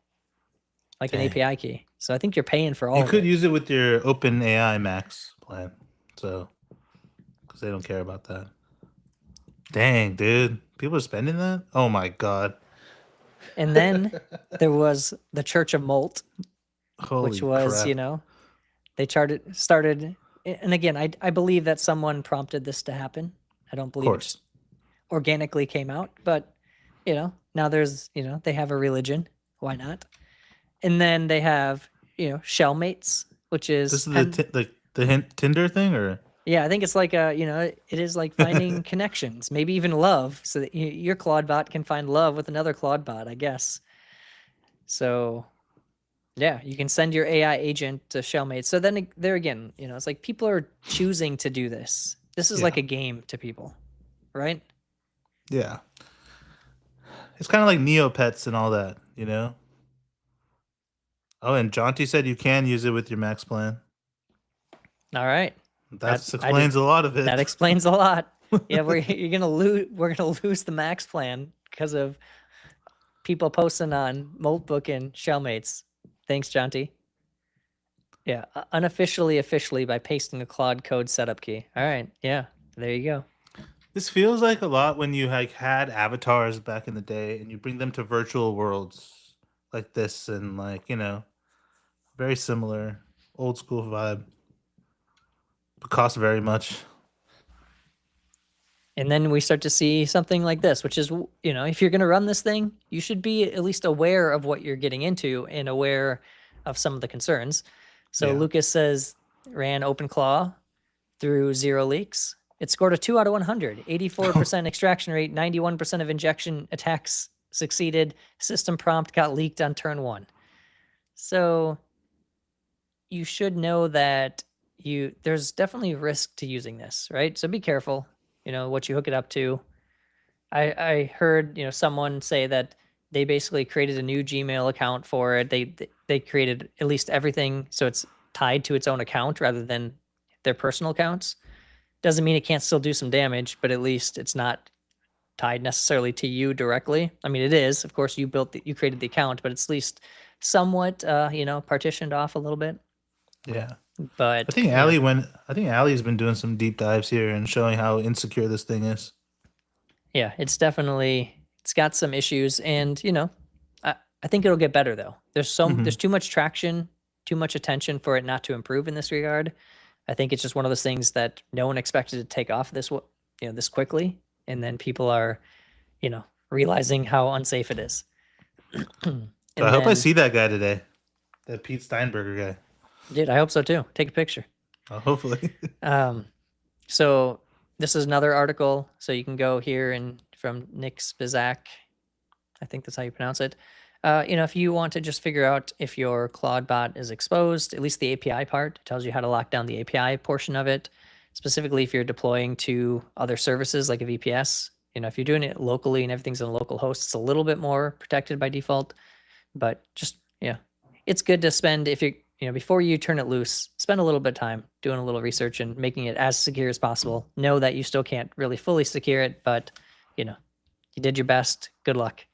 Speaker 2: like
Speaker 3: Dang.
Speaker 2: an API key. So I think you're paying for all
Speaker 3: You
Speaker 2: of
Speaker 3: could
Speaker 2: it.
Speaker 3: use it with your OpenAI Max plan. So, because they don't care about that. Dang, dude. People are spending that? Oh my God.
Speaker 2: And then there was the Church of Molt,
Speaker 3: Holy
Speaker 2: which was,
Speaker 3: crap.
Speaker 2: they started, and again, I believe that someone prompted this to happen. I don't
Speaker 3: Of
Speaker 2: believe it
Speaker 3: course.
Speaker 2: just organically came out, but now there's, they have a religion. Why not? And then they have, shellmates, which is
Speaker 3: This is the Tinder thing, or?
Speaker 2: yeah, I think it's like it is like finding connections, maybe even love, so that your Claude bot can find love with another Claude bot, I guess. So, yeah, you can send your AI agent to shellmates. So then there again, it's like people are choosing to do this. This is like
Speaker 3: Yeah.
Speaker 2: a game to people, right?
Speaker 3: Yeah. It's kind of like Neopets and all that, you know? Oh, and Jaunty said you can use it with your max plan.
Speaker 2: All right.
Speaker 3: That explains a lot of it.
Speaker 2: That explains a lot. Yeah, we're gonna lose the max plan because of people posting on Moltbook and Shellmates. Thanks, Jaunty. Yeah, unofficially, officially by pasting a Claude code setup key. All right, yeah, there you go.
Speaker 3: This feels like a lot when you like had avatars back in the day and you bring them to virtual worlds like this, and like, very similar old school vibe. But cost very much.
Speaker 2: And then we start to see something like this, which is, if you're going to run this thing, you should be at least aware of what you're getting into and aware of some of the concerns. So
Speaker 3: Yeah.
Speaker 2: Lucas says ran OpenClaw through 0 leaks. It scored a 2 out of 100, 84% extraction rate, 91% of injection attacks succeeded. System prompt got leaked on turn 1. So you should know that there's definitely risk to using this, right? So be careful, what you hook it up to. I heard, someone say that they basically created a new Gmail account for it. They created at least everything so it's tied to its own account rather than their personal accounts. Doesn't mean it can't still do some damage, but at least it's not tied necessarily to you directly. I mean, it is, of course, you created the account, but it's at least somewhat, partitioned off a little bit.
Speaker 3: Yeah.
Speaker 2: But
Speaker 3: I think Allie's been doing some deep dives here and showing how insecure this thing is.
Speaker 2: yeah, it's got some issues, and I think it'll get better though. There's too much traction, too much attention for it not to improve in this regard. I think it's just one of those things that no one expected to take off this quickly, and then people are, realizing how unsafe it is.
Speaker 3: So I hope I see that guy today, that Pete Steinberger guy.
Speaker 2: Dude, I hope so too. Take a picture.
Speaker 3: Hopefully.
Speaker 2: So this is another article. So you can go here and from Nick Spizak, I think that's how you pronounce it. If you want to just figure out if your Claude bot is exposed, at least the API part tells you how to lock down the API portion of it. Specifically, if you're deploying to other services like a VPS, if you're doing it locally and everything's on a local host, it's a little bit more protected by default. But just it's good to spend before you turn it loose, spend a little bit of time doing a little research and making it as secure as possible. Know that you still can't really fully secure it, but you did your best. Good luck.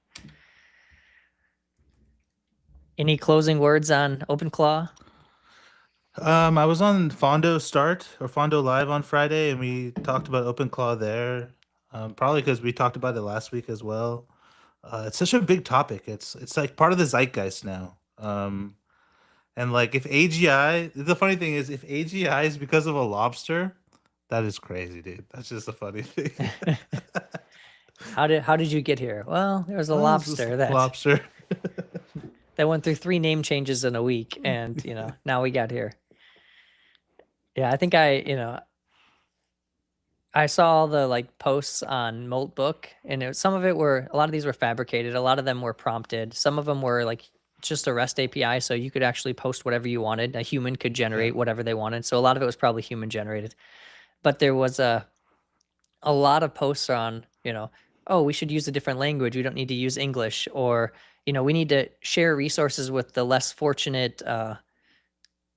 Speaker 2: Any closing words on OpenClaw?
Speaker 3: I was on Fondo Live on Friday, and we talked about OpenClaw there. Probably because we talked about it last week as well. It's such a big topic. It's like part of the zeitgeist now. And like if AGI, the funny thing is, if AGI is because of a lobster, that is crazy, dude. That's just a funny thing.
Speaker 2: How did you get here? Well, there was a lobster that went through 3 name changes in a week, and now we got here. Yeah, I think I saw all the posts on Moltbook, and a lot of these were fabricated. A lot of them were prompted. Some of them were just a REST API, so you could actually post whatever you wanted. A human could generate whatever they wanted. So a lot of it was probably human generated. But there was a lot of posts on, oh, we should use a different language. We don't need to use English, or we need to share resources with the less fortunate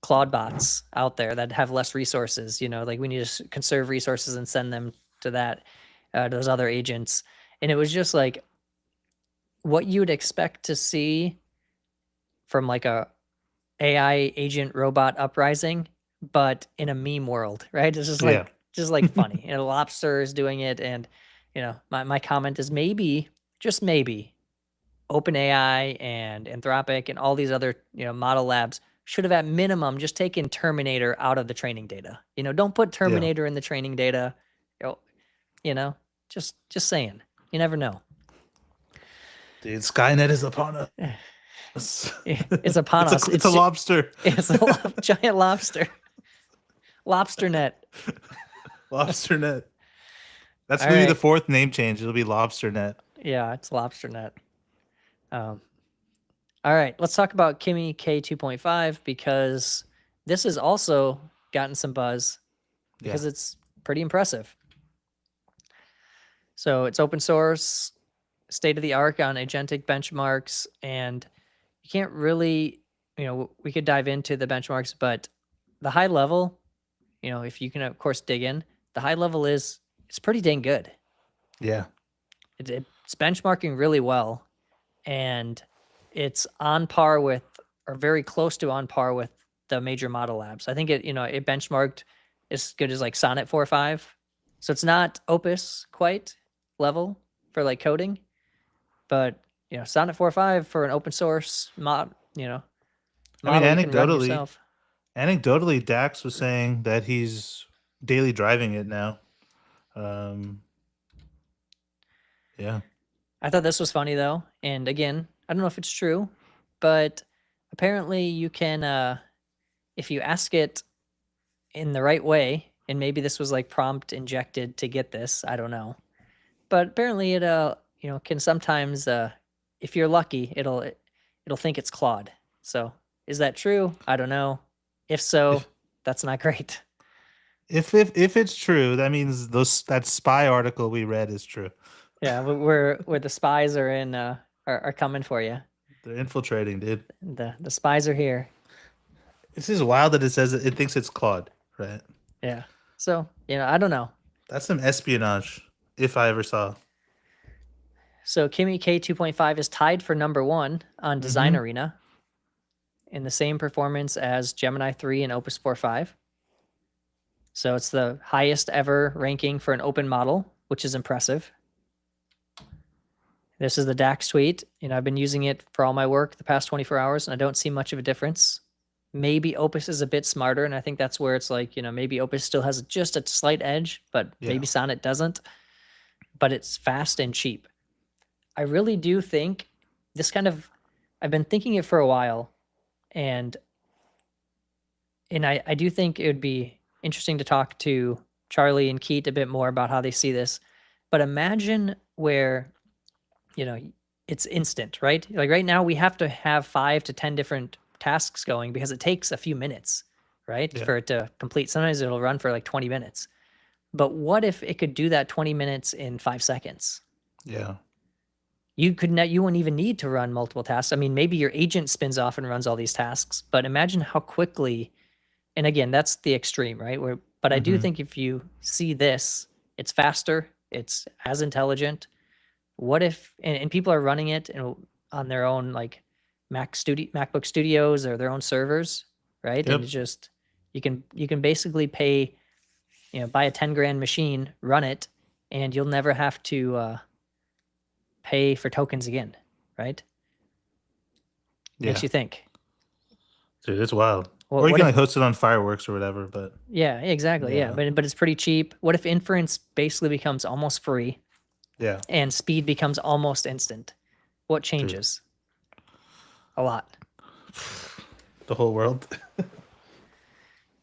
Speaker 2: Claude bots out there that have less resources. We need to conserve resources and send them to those other agents. And it was just what you'd expect to see from a AI agent robot uprising, but in a meme world, right? It's just funny. Lobster is doing it, and my comment is maybe, just maybe, OpenAI and Anthropic and all these other model labs should have at minimum just taken Terminator out of the training data. Don't put Terminator in the training data. Just saying. You never know.
Speaker 3: Dude, Skynet is upon us.
Speaker 2: It's upon us.
Speaker 3: It's a lobster.
Speaker 2: It's a giant lobster. Lobster net.
Speaker 3: Lobster net. That's
Speaker 2: All
Speaker 3: going to be
Speaker 2: right.
Speaker 3: the 4th name change. It'll be Lobster Net.
Speaker 2: Yeah, it's lobster net. All right, let's talk about Kimi K2.5, because this has also gotten some buzz because it's pretty impressive. So it's open source, state of the art on agentic benchmarks, and you can't really, we could dive into the benchmarks, but the high level, if you can, of course, dig in, the high level it's pretty dang good.
Speaker 3: Yeah.
Speaker 2: It's benchmarking really well, and it's on par with, or very close to on par with, the major model labs. I think it benchmarked as good as Sonnet 4.5. So it's not Opus quite level for coding, but Sonnet 4.5 for an open source model you can run yourself.
Speaker 3: Anecdotally, Dax was saying that he's daily driving it now. Yeah.
Speaker 2: I thought this was funny though, and again, I don't know if it's true, but apparently you can, if you ask it in the right way, and maybe this was prompt injected to get this, I don't know, but apparently it can sometimes, if you're lucky, it'll think it's Claude. So is that true? I don't know. If so, that's not great.
Speaker 3: If it's true, that means that spy article we read is true.
Speaker 2: Yeah, where the spies are in are coming for you.
Speaker 3: They're infiltrating, dude.
Speaker 2: The spies are here.
Speaker 3: This is wild that it says it thinks it's Claude, right?
Speaker 2: Yeah. So, I don't know.
Speaker 3: That's some espionage, if I ever saw.
Speaker 2: So Kimi K2.5 is tied for #1 on Design Arena in the same performance as Gemini 3 and Opus 4.5. So it's the highest ever ranking for an open model, which is impressive. This is the DAX tweet. I've been using it for all my work the past 24 hours, and I don't see much of a difference. Maybe Opus is a bit smarter, and I think that's where it's like, maybe Opus still has just a slight edge, but maybe Sonnet doesn't. But it's fast and cheap. I really do think I've been thinking it for a while, and I do think it would be interesting to talk to Charlie and Keat a bit more about how they see this. But imagine where, it's instant, right? Like right now we have to have 5 to 10 different tasks going because it takes a few minutes, right?
Speaker 3: Yeah.
Speaker 2: For it to complete. Sometimes it'll run for like 20 minutes. But what if it could do that 20 minutes in 5 seconds?
Speaker 3: Yeah.
Speaker 2: You wouldn't even need to run multiple tasks. I mean, maybe your agent spins off and runs all these tasks, but imagine how quickly, and again, that's the extreme, right? But I do think if you see this, it's faster, it's as intelligent. What if, and people are running it on their own like MacBook Studios or their own servers, right?
Speaker 3: Yep.
Speaker 2: And it's just, you can basically pay, buy a 10 grand machine, run it, and you'll never have to pay for tokens again, right?
Speaker 3: Yeah.
Speaker 2: Makes you think.
Speaker 3: Dude, it's wild.
Speaker 2: Well,
Speaker 3: or you
Speaker 2: what
Speaker 3: can
Speaker 2: if-
Speaker 3: like host it on Fireworks or whatever, but
Speaker 2: Yeah, exactly. Yeah,
Speaker 3: Yeah.
Speaker 2: but it's pretty cheap. What if inference basically becomes almost free
Speaker 3: yeah.
Speaker 2: and speed becomes almost instant? What changes? A lot.
Speaker 3: The whole world.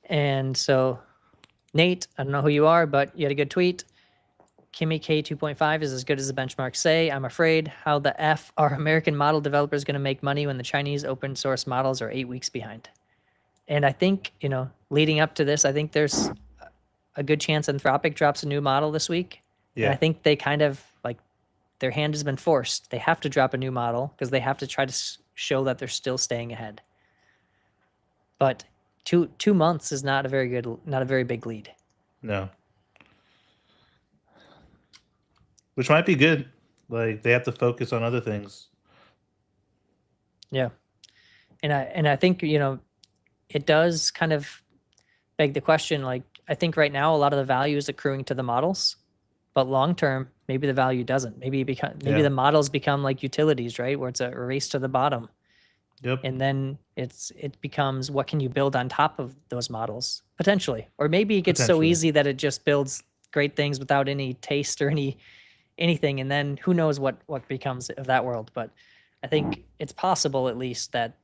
Speaker 2: And so, Nate, I don't know who you are, but you had a good tweet. Kimi K2.5 is as good as the benchmarks say. I'm afraid how the F are American model developers going to make money when the Chinese open source models are 8 weeks behind? And I think, leading up to this, I think there's a good chance Anthropic drops a new model this week. And I
Speaker 3: Yeah.
Speaker 2: think they kind of like their hand has been forced. They have to drop a new model because they have to try to show that they're still staying ahead. But 2 months is not a very big lead.
Speaker 3: No. Which might be good. Like they have to focus on other things.
Speaker 2: Yeah. And I think, it does kind of beg the question, like, I think right now a lot of the value is accruing to the models, but long term, maybe the value doesn't. Maybe
Speaker 3: Yeah.
Speaker 2: the models become like utilities, right? Where it's a race to the bottom.
Speaker 3: Yep.
Speaker 2: And then it becomes what can you build on top of those models potentially, or maybe it gets so
Speaker 3: Potentially.
Speaker 2: easy that it just builds great things without any taste or anything, and then who knows what becomes of that world. But I think it's possible at least that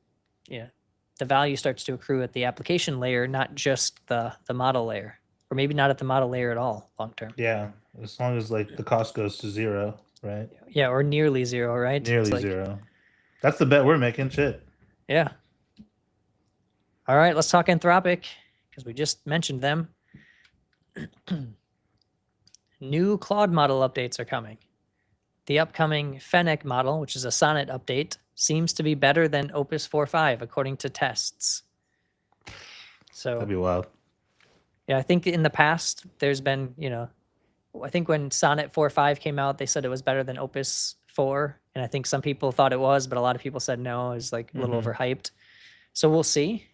Speaker 2: the value starts to accrue at the application layer, not just the model layer, or maybe not at the model layer at all long term.
Speaker 3: Yeah. As long as like the cost goes to zero, right?
Speaker 2: Yeah, or nearly zero, right? It's
Speaker 3: Nearly
Speaker 2: like,
Speaker 3: zero. That's the bet we're making. Shit.
Speaker 2: Yeah. All right, let's talk Anthropic because we just mentioned them. New Claude model updates are coming. The upcoming Fennec model, which is a Sonnet update, seems to be better than Opus 4.5 according to tests. So
Speaker 3: That'd be wild.
Speaker 2: yeah, I think in the past there's been, I think when Sonnet 4.5 came out, they said it was better than Opus 4, and I think some people thought it was, but a lot of people said no, it was like a little overhyped. So we'll see.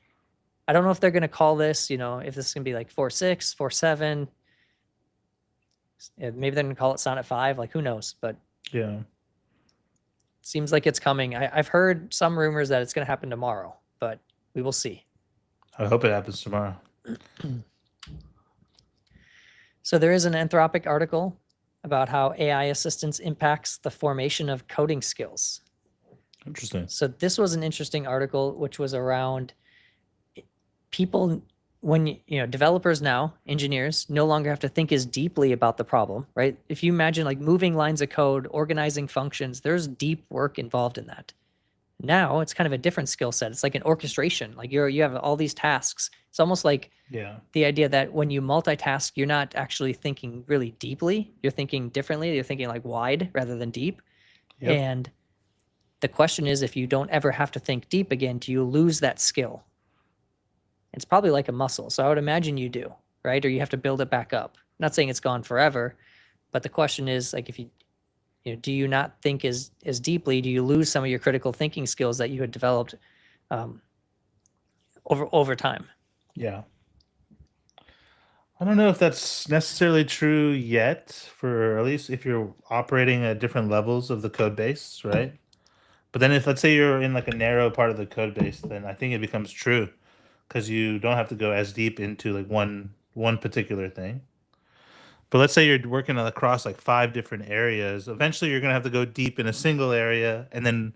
Speaker 2: I don't know if they're going to call this, if this is going to be like 4.6, 4.7. Maybe they're going to call it Sonnet 5, like who knows, but
Speaker 3: Yeah.
Speaker 2: seems like it's coming. I've heard some rumors that it's going to happen tomorrow, but we will see.
Speaker 3: I hope it happens tomorrow.
Speaker 2: So there is an Anthropic article about how AI assistance impacts the formation of coding skills.
Speaker 3: Interesting.
Speaker 2: So this was an interesting article, which was around people when developers now, engineers, no longer have to think as deeply about the problem, right? If you imagine like moving lines of code, organizing functions, there's deep work involved in that. Now it's kind of a different skill set. It's like an orchestration. Like you have all these tasks. It's almost like
Speaker 3: Yeah.
Speaker 2: the idea that when you multitask, you're not actually thinking really deeply. You're thinking differently. You're thinking like wide rather than deep.
Speaker 3: Yep.
Speaker 2: And the question is, if you don't ever have to think deep again, do you lose that skill? It's probably like a muscle. So I would imagine you do, right? Or you have to build it back up. Not saying it's gone forever, but the question is, like, if you do you not think as deeply? Do you lose some of your critical thinking skills that you had developed over time?
Speaker 3: Yeah. I don't know if that's necessarily true yet, for at least if you're operating at different levels of the code base, right? But then if let's say you're in like a narrow part of the code base, then I think it becomes true because you don't have to go as deep into like one particular thing. But let's say you're working across like 5 different areas. Eventually, you're gonna have to go deep in a single area, and then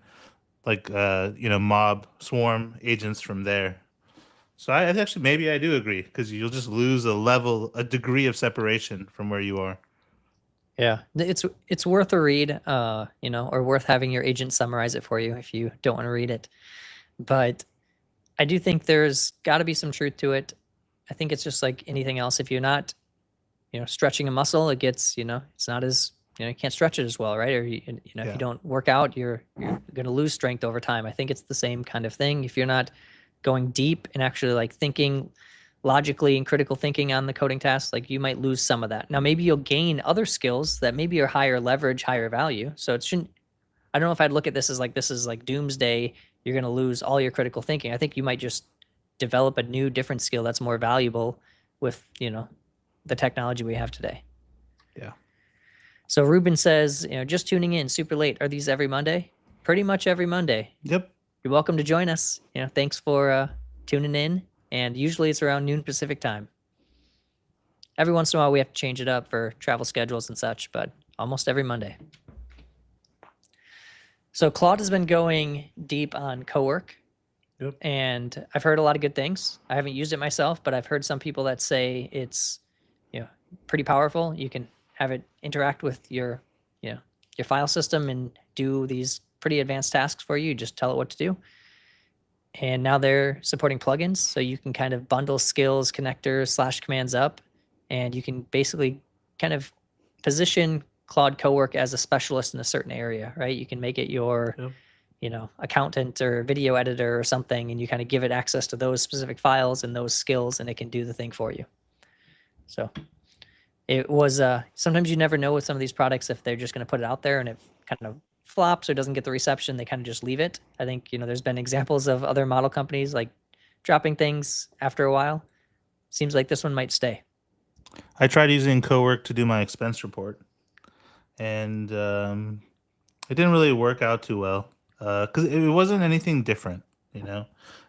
Speaker 3: like mob swarm agents from there. So I actually maybe I do agree because you'll just lose a degree of separation from where you are.
Speaker 2: Yeah, it's worth a read, or worth having your agent summarize it for you if you don't want to read it. But I do think there's got to be some truth to it. I think it's just like anything else. If you're not, stretching a muscle, it gets, it's not as, you can't stretch it as well, right? Or if
Speaker 3: Yeah.
Speaker 2: you don't work out, you're going to lose strength over time. I think it's the same kind of thing. If you're not going deep and actually like thinking logically and critical thinking on the coding tasks, like you might lose some of that. Now, maybe you'll gain other skills that maybe are higher leverage, higher value. So it shouldn't, I don't know if I'd look at this is like doomsday. You're going to lose all your critical thinking. I think you might just develop a new, different skill that's more valuable with, the technology we have today.
Speaker 3: Yeah.
Speaker 2: So Ruben says, just tuning in super late. Are these every Monday? Pretty much every Monday.
Speaker 3: Yep.
Speaker 2: You're welcome to join us. Thanks for tuning in. And usually it's around noon Pacific time. Every once in a while we have to change it up for travel schedules and such, but almost every Monday. So Claude has been going deep on cowork.
Speaker 3: Yep.
Speaker 2: And I've heard a lot of good things. I haven't used it myself, but I've heard some people that say it's pretty powerful. You can have it interact with your file system and do these pretty advanced tasks for you. Just tell it what to do. And now they're supporting plugins, so you can kind of bundle skills, connectors, /commands up, and you can basically kind of position Claude Cowork as a specialist in a certain area, right? You can make it your accountant or video editor or something, and you kind of give it access to those specific files and those skills, and it can do the thing for you. So it was sometimes you never know with some of these products if they're just going to put it out there and it kind of flops or doesn't get the reception, they kind of just leave it. I think there's been examples of other model companies like dropping things after a while. Seems like this one might stay.
Speaker 3: I tried using Cowork to do my expense report, and it didn't really work out too well because it wasn't anything different,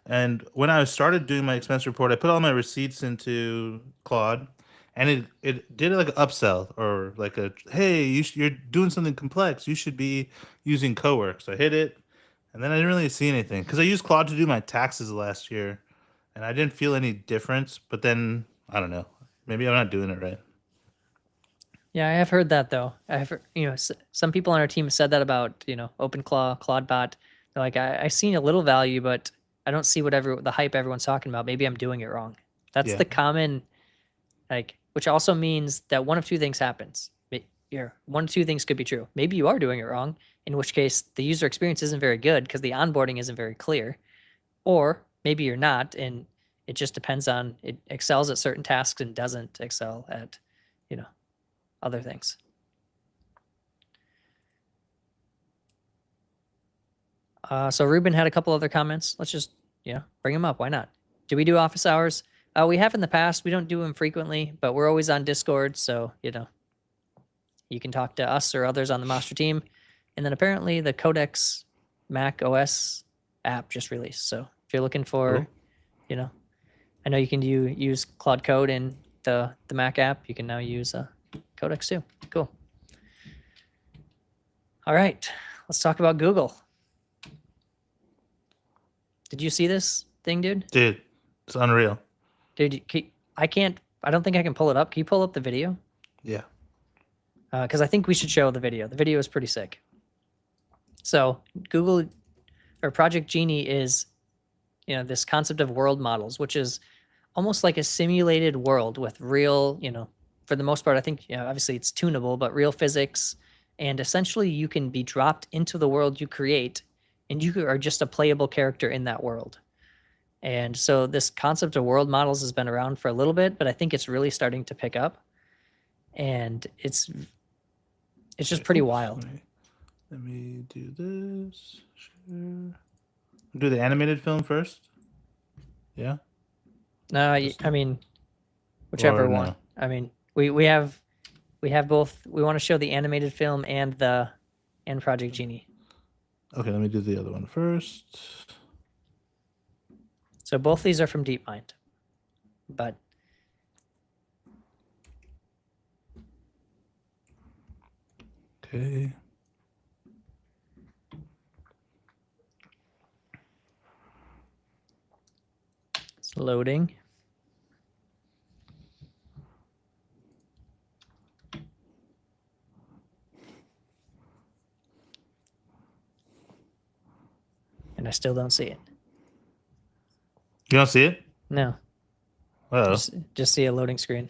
Speaker 3: And when I started doing my expense report, I put all my receipts into Claude, and it did like an upsell or like hey, you're doing something complex. You should be using Cowork. So I hit it, and then I didn't really see anything because I used Claude to do my taxes last year, and I didn't feel any difference. But then I don't know, maybe I'm not doing it right.
Speaker 2: Yeah, I have heard that though. I've heard, some people on our team have said that about OpenClaw, ClaudeBot. They're like, I've seen a little value, but I don't see the hype everyone's talking about. Maybe I'm doing it wrong. That's the common, which also means that one of two things happens. One of two things could be true. Maybe you are doing it wrong, in which case the user experience isn't very good because the onboarding isn't very clear. Or maybe you're not, and it just depends on it excels at certain tasks and doesn't excel at, other things. So Ruben had a couple other comments. Let's just, bring them up. Why not? Do we do office hours? We have in the past. We don't do them frequently, but we're always on Discord. So, you can talk to us or others on the master team. And then apparently the Codex Mac OS app just released. So if you're looking for, I know you can use Claude Code in the Mac app. You can now use Codex too. Cool. All right, let's talk about Google. Did you see this thing, dude?
Speaker 3: Dude, it's unreal.
Speaker 2: Dude, I don't think I can pull it up. Can you pull up the video?
Speaker 3: Yeah.
Speaker 2: Because I think we should show the video. The video is pretty sick. So Google or Project Genie is, this concept of world models, which is almost like a simulated world with real, for the most part, I think, obviously it's tunable, but real physics. And essentially you can be dropped into the world you create, and you are just a playable character in that world. And so this concept of world models has been around for a little bit, but I think it's really starting to pick up. And it's just pretty wild.
Speaker 3: Wait. Let me do this. Sure. Do the animated film first. Yeah.
Speaker 2: No, I mean, whichever
Speaker 3: Or
Speaker 2: one.
Speaker 3: no?
Speaker 2: I mean, we have both. We want to show the animated film and Project Genie.
Speaker 3: Okay, let me do the other one first.
Speaker 2: So both these are from DeepMind, but
Speaker 3: Okay.
Speaker 2: it's loading. And I still don't see it.
Speaker 3: You don't see it?
Speaker 2: No,
Speaker 3: Oh,
Speaker 2: just see a loading screen.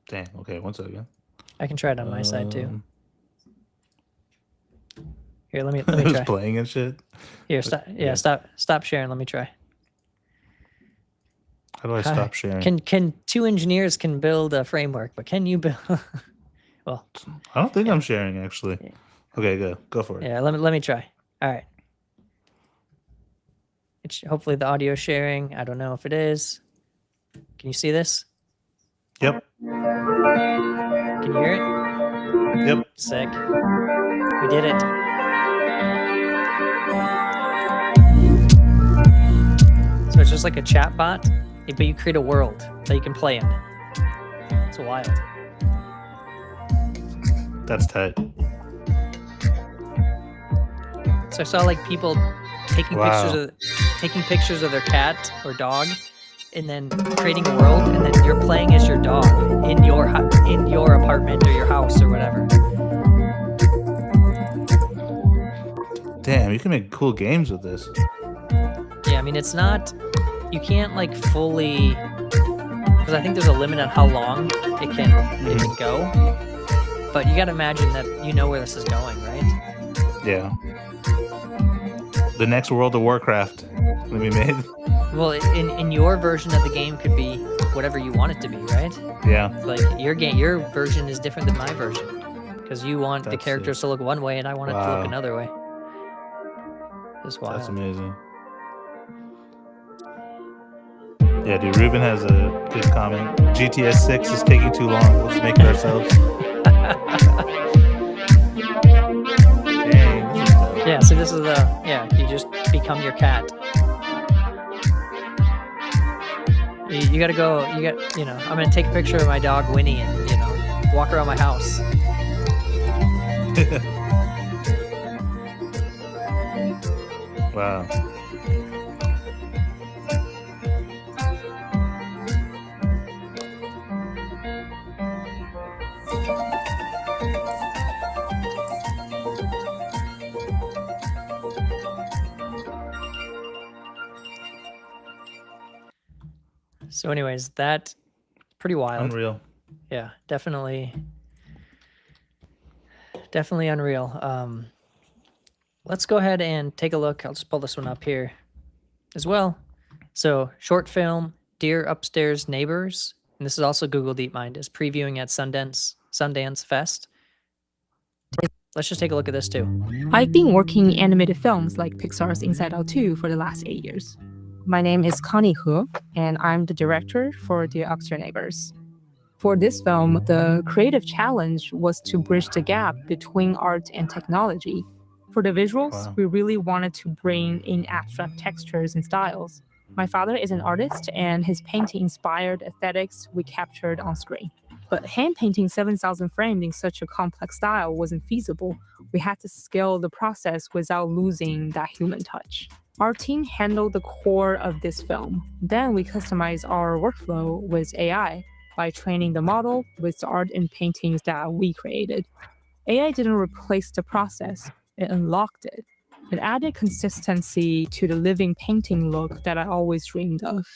Speaker 3: dang. Okay, one second.
Speaker 2: I can try it on my side too.
Speaker 3: Um,
Speaker 2: Here, let me
Speaker 3: it was
Speaker 2: try.
Speaker 3: playing and shit.
Speaker 2: Here, stop. Yeah,
Speaker 3: yeah.
Speaker 2: stop sharing. Let me try.
Speaker 3: How do I stop sharing?
Speaker 2: Can two engineers can build a framework, but can you build? Well,
Speaker 3: I don't think I'm sharing actually.
Speaker 2: Yeah.
Speaker 3: Okay, go for it.
Speaker 2: yeah. Let me try. All right. Hopefully the audio is sharing. I don't know if it is. Can you see this?
Speaker 3: Yep.
Speaker 2: Can you hear it?
Speaker 3: Yep.
Speaker 2: Sick. We did it. So it's just like a chat bot, but you create a world that you can play in. It's wild.
Speaker 3: That's tight.
Speaker 2: So I saw like people taking
Speaker 3: Wow.
Speaker 2: pictures of their cat or dog, and then creating a world, and then you're playing as your dog in your apartment or your house or whatever.
Speaker 3: Damn, you can make cool games with this.
Speaker 2: Yeah, I mean, it's not, you can't like fully, because I think there's a limit on how long it can go. But you got to imagine that you know where this is going, right?
Speaker 3: Yeah. The next World of Warcraft gonna be made.
Speaker 2: Well, in your version of the game could be whatever you want it to be, right?
Speaker 3: Yeah.
Speaker 2: Like your version is different than my version, because you want the
Speaker 3: That's
Speaker 2: characters
Speaker 3: sick.
Speaker 2: to look one way, and I want it to look
Speaker 3: Wow.
Speaker 2: another way. It's wild.
Speaker 3: That's amazing. Yeah, dude, Ruben has a good comment. GTS 6 is taking too long. Let's make it ourselves. Dang, this is tough.
Speaker 2: Yeah, so this is you just become your cat. You gotta go, I'm gonna take a picture of my dog Winnie and, walk around my house.
Speaker 3: Wow.
Speaker 2: So anyways, that pretty wild.
Speaker 3: Unreal.
Speaker 2: Yeah, definitely unreal. Let's go ahead and take a look. I'll just pull this one up here as well. So short film, Dear Upstairs Neighbors, and this is also Google DeepMind, is previewing at Sundance Fest. Let's just take a look at this too.
Speaker 6: I've been working in animated films like Pixar's Inside Out 2 for the last 8 years. My name is Connie He, and I'm the director for Dear Upstairs Neighbors. For this film, the creative challenge was to bridge the gap between art and technology. For the visuals,
Speaker 3: Wow.
Speaker 6: we really wanted to bring in abstract textures and styles. My father is an artist, and his painting-inspired aesthetics we captured on screen. But hand-painting 7,000 frames in such a complex style wasn't feasible. We had to scale the process without losing that human touch. Our team handled the core of this film. Then we customized our workflow with AI by training the model with the art and paintings that we created. AI didn't replace the process, it unlocked it. It added consistency to the living painting look that I always dreamed of.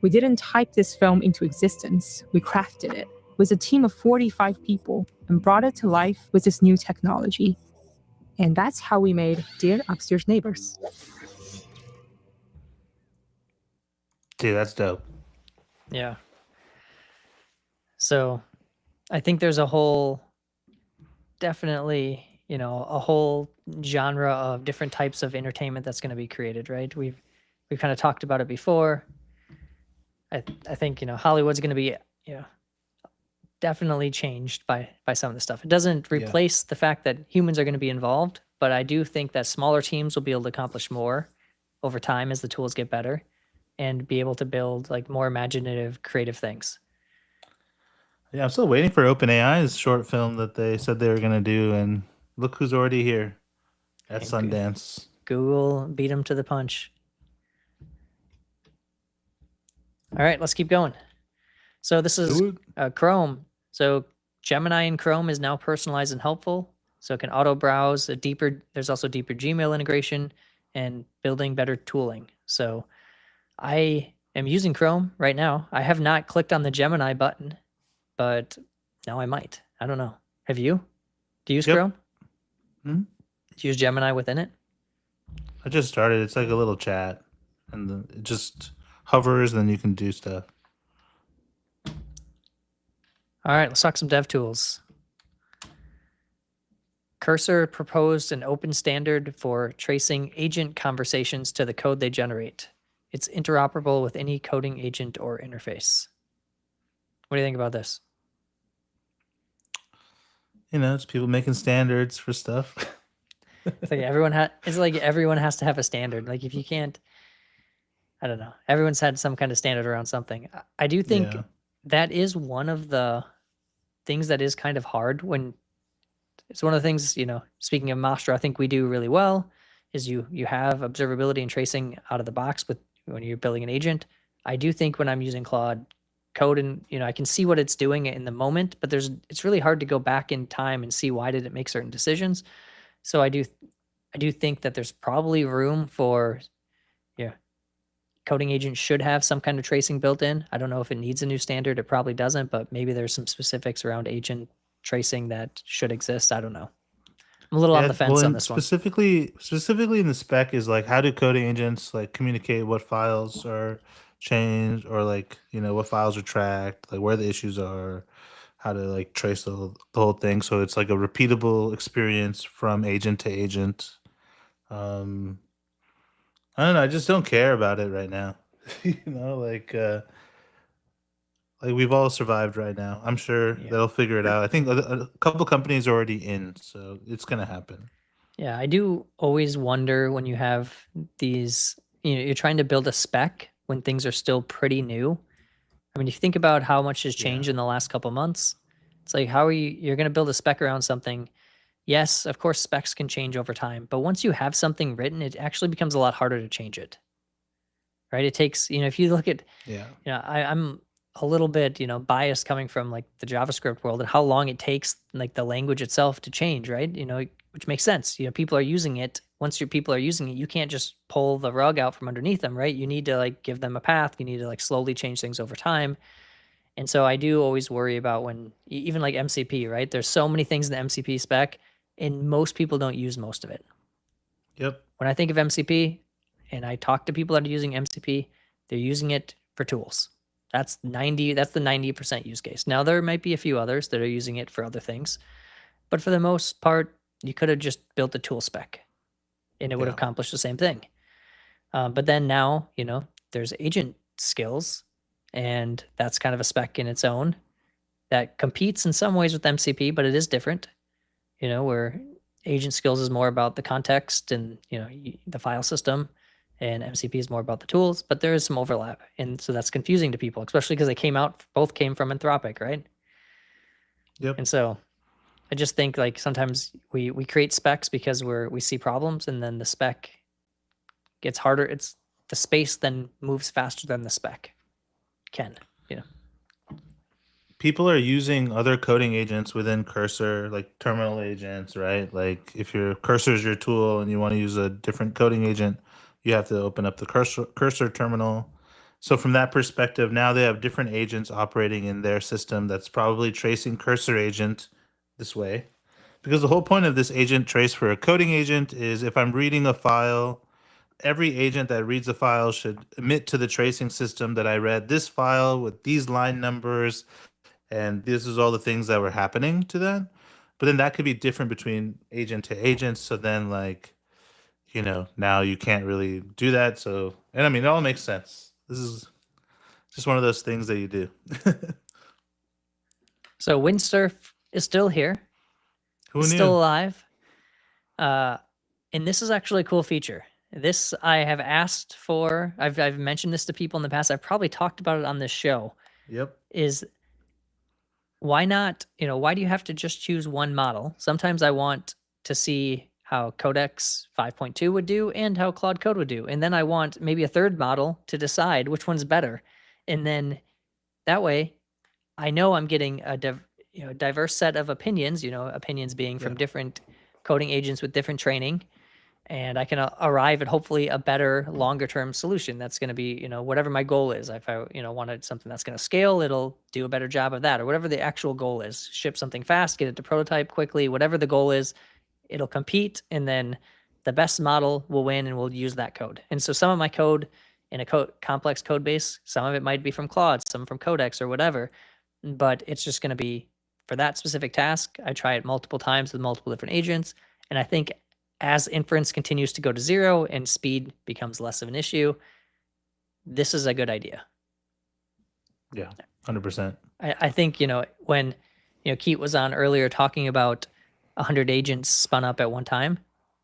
Speaker 6: We didn't type this film into existence, we crafted it with a team of 45 people and brought it to life with this new technology. And that's how we made Dear Upstairs Neighbors.
Speaker 3: Dude, that's dope.
Speaker 2: Yeah. So I think there's a whole, definitely, you know, a whole genre of different types of entertainment that's going to be created, right? We've kind of talked about it before. I think, you know, Hollywood's going to be, you know, definitely changed by some of this stuff. It doesn't replace the fact that humans are going to be involved, but I do think that smaller teams will be able to accomplish more over time as the tools get better and be able to build like more imaginative, creative things.
Speaker 3: Yeah, I'm still waiting for OpenAI's short film that they said they were gonna do, and look who's already here at
Speaker 2: And
Speaker 3: Sundance.
Speaker 2: Google beat them to the punch. All right, let's keep going. So this is Chrome. So Gemini in Chrome is now personalized and helpful. So it can auto browse a deeper. There's also deeper Gmail integration and building better tooling. So I am using Chrome right now. I have not clicked on the Gemini button, but now I might. I don't know. Have you? Do you use
Speaker 3: Yep.
Speaker 2: Chrome?
Speaker 3: Hmm?
Speaker 2: Do you use Gemini within it?
Speaker 3: I just started. It's like a little chat, and then it just hovers, and then you can do stuff.
Speaker 2: All right, let's talk some dev tools. Cursor proposed an open standard for tracing agent conversations to the code they generate. It's interoperable with any coding agent or interface. What do you think about this?
Speaker 3: You know, it's people making standards for stuff.
Speaker 2: It's like everyone has to have a standard. Like if you can't, I don't know. Everyone's had some kind of standard around something. I do think
Speaker 3: Yeah.
Speaker 2: that is one of the things that is kind of hard when it's one of the things, you know, speaking of Master, I think we do really well is you have observability and tracing out of the box with when you're building an agent. I do think when I'm using Claude code and, you know, I can see what it's doing in the moment, but it's really hard to go back in time and see why did it make certain decisions. So I do think that there's probably room for, yeah, coding agent should have some kind of tracing built in. I don't know if it needs a new standard. It probably doesn't, but maybe there's some specifics around agent tracing that should exist. I don't know. I'm a little on the fence on this one.
Speaker 3: Specifically in the spec is like how do coding agents like communicate what files are changed or like, you know, what files are tracked, like where the issues are, how to like trace the whole thing. So it's like a repeatable experience from agent to agent. I don't know. I just don't care about it right now. You know, like we've all survived right now. I'm sure
Speaker 2: Yeah.
Speaker 3: they'll figure it out. I think a couple companies are already in, so it's gonna happen.
Speaker 2: Yeah, I do always wonder when you have these, you know, you're trying to build a spec when things are still pretty new. I mean, if you think about how much has changed in the last couple months, it's like, how are you're going to build a spec around something? Yes, of course, specs can change over time, but once you have something written, it actually becomes a lot harder to change it. Right? It takes, you know, if you look at,
Speaker 3: Yeah.
Speaker 2: you know, I'm a little bit, you know, biased coming from like the JavaScript world and how long it takes like the language itself to change, right? You know, which makes sense. You know, people are using it. Once your people are using it, you can't just pull the rug out from underneath them, right? You need to like give them a path. You need to like slowly change things over time. And so I do always worry about when even like MCP, right? There's so many things in the MCP spec and most people don't use most of it.
Speaker 3: Yep.
Speaker 2: When I think of MCP and I talk to people that are using MCP, they're using it for tools. That's the 90% use case. Now there might be a few others that are using it for other things, but for the most part, you could have just built a tool spec and it would have accomplished the same thing. But then now, you know, there's agent skills and that's kind of a spec in its own that competes in some ways with MCP, but it is different, you know, where agent skills is more about the context and, you know, the file system and MCP is more about the tools, but there is some overlap. And so that's confusing to people, especially because both came from Anthropic, right?
Speaker 3: Yep.
Speaker 2: And so I just think like sometimes we create specs because we see problems and then the spec gets harder. It's the space then moves faster than the spec can, you know.
Speaker 3: people are using other coding agents within Cursor, like terminal agents, right? Like if your Cursor is your tool and you want to use a different coding agent, you have to open up the Cursor terminal. So from that perspective, now they have different agents operating in their system that's probably tracing Cursor agent this way. Because the whole point of this agent trace for a coding agent is if I'm reading a file, every agent that reads a file should emit to the tracing system that I read this file with these line numbers, and this is all the things that were happening to them. But then that could be different between agent to agent. So then, like, now you can't really do that. So, and I mean, it all makes sense. This is just one of those things that you do.
Speaker 2: So Windsurf is still here.
Speaker 3: Who
Speaker 2: It's
Speaker 3: knew?
Speaker 2: still alive. And this is actually a cool feature. This I have asked for. I've mentioned this to people in the past. I've probably talked about it on this show.
Speaker 3: Yep.
Speaker 2: Is why not, why do you have to just choose one model? Sometimes I want to see how Codex 5.2 would do and how Claude Code would do. And then I want maybe a third model to decide which one's better. And then that way I know I'm getting a diverse set of opinions, opinions being from
Speaker 3: Yeah.
Speaker 2: different coding agents with different training. And I can arrive at hopefully a better longer term solution that's going to be, whatever my goal is. If I, wanted something that's going to scale, it'll do a better job of that, or whatever the actual goal is. Ship something fast, get it to prototype quickly, whatever the goal is, it'll compete. And then the best model will win and we'll use that code. And so some of my code in a complex code base, some of it might be from Claude, some from Codex or whatever, but it's just going to be for that specific task. I try it multiple times with multiple different agents. And I think as inference continues to go to zero and speed becomes less of an issue, this is a good idea.
Speaker 3: Yeah, 100%.
Speaker 2: I think, when, Keat was on earlier talking about 100 agents spun up at one time,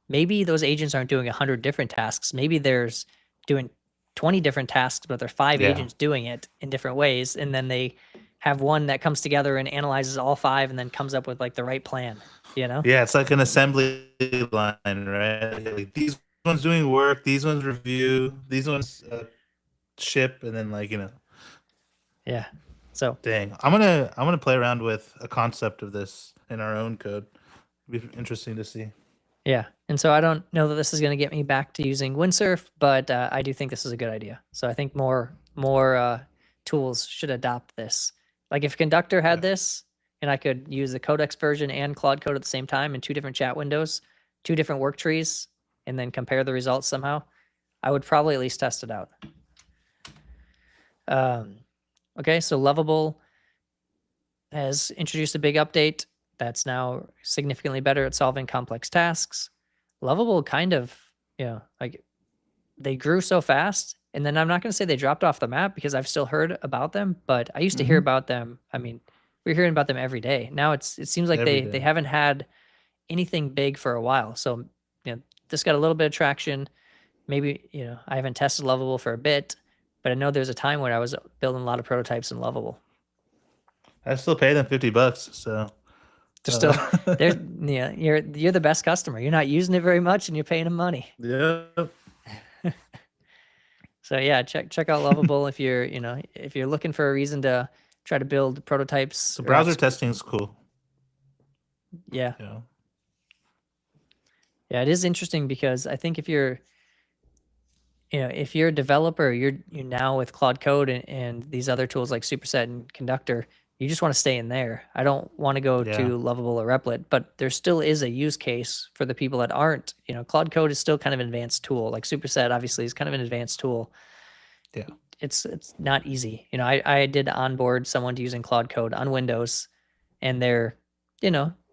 Speaker 2: maybe those agents aren't doing 100 different tasks. Maybe there's doing 20 different tasks, but there are 5
Speaker 3: Yeah.
Speaker 2: agents doing it in different ways. And then they have one that comes together and analyzes all 5 and then comes up with like the right plan,
Speaker 3: Yeah, it's like an assembly line, right? Like these ones doing work, these ones review, these ones ship, and then
Speaker 2: Yeah. So
Speaker 3: dang, I'm gonna play around with a concept of this in our own code. It'd be interesting to see.
Speaker 2: yeah. And so I don't know that this is going to get me back to using Windsurf, but I do think this is a good idea. So I think more tools should adopt this. Like if Conductor had this and I could use the Codex version and Claude Code at the same time in 2 different chat windows, 2 different work trees, and then compare the results somehow, I would probably at least test it out. Okay, so Lovable has introduced a big update that's now significantly better at solving complex tasks. Lovable kind of, like they grew so fast, and then I'm not going to say they dropped off the map because I've still heard about them, but I used to hear about them. I mean, we're hearing about them every day. Now it seems like
Speaker 3: Every
Speaker 2: they
Speaker 3: day.
Speaker 2: haven't had anything big for a while. So, this got a little bit of traction. Maybe, I haven't tested Lovable for a bit, but I know there's a time when I was building a lot of prototypes in Lovable.
Speaker 3: I still pay them $50, so
Speaker 2: They're still they're you're the best customer. You're not using it very much and you're paying them money.
Speaker 3: yeah.
Speaker 2: So yeah, check out Lovable if you're if you're looking for a reason to try to build prototypes.
Speaker 3: So
Speaker 2: or
Speaker 3: browser
Speaker 2: apps.
Speaker 3: testing is cool.
Speaker 2: Yeah.
Speaker 3: Yeah.
Speaker 2: Yeah, it is interesting because I think if you're if you're a developer, you're now with Claude Code and these other tools like Superset and Conductor, you just want to stay in there. I don't want to go
Speaker 3: Yeah.
Speaker 2: to Lovable or Replit, but there still is a use case for the people that aren't. Claude Code is still kind of an advanced tool. Like Superset obviously is kind of an advanced tool.
Speaker 3: Yeah.
Speaker 2: It's not easy. I did onboard someone to using Claude Code on Windows, and they're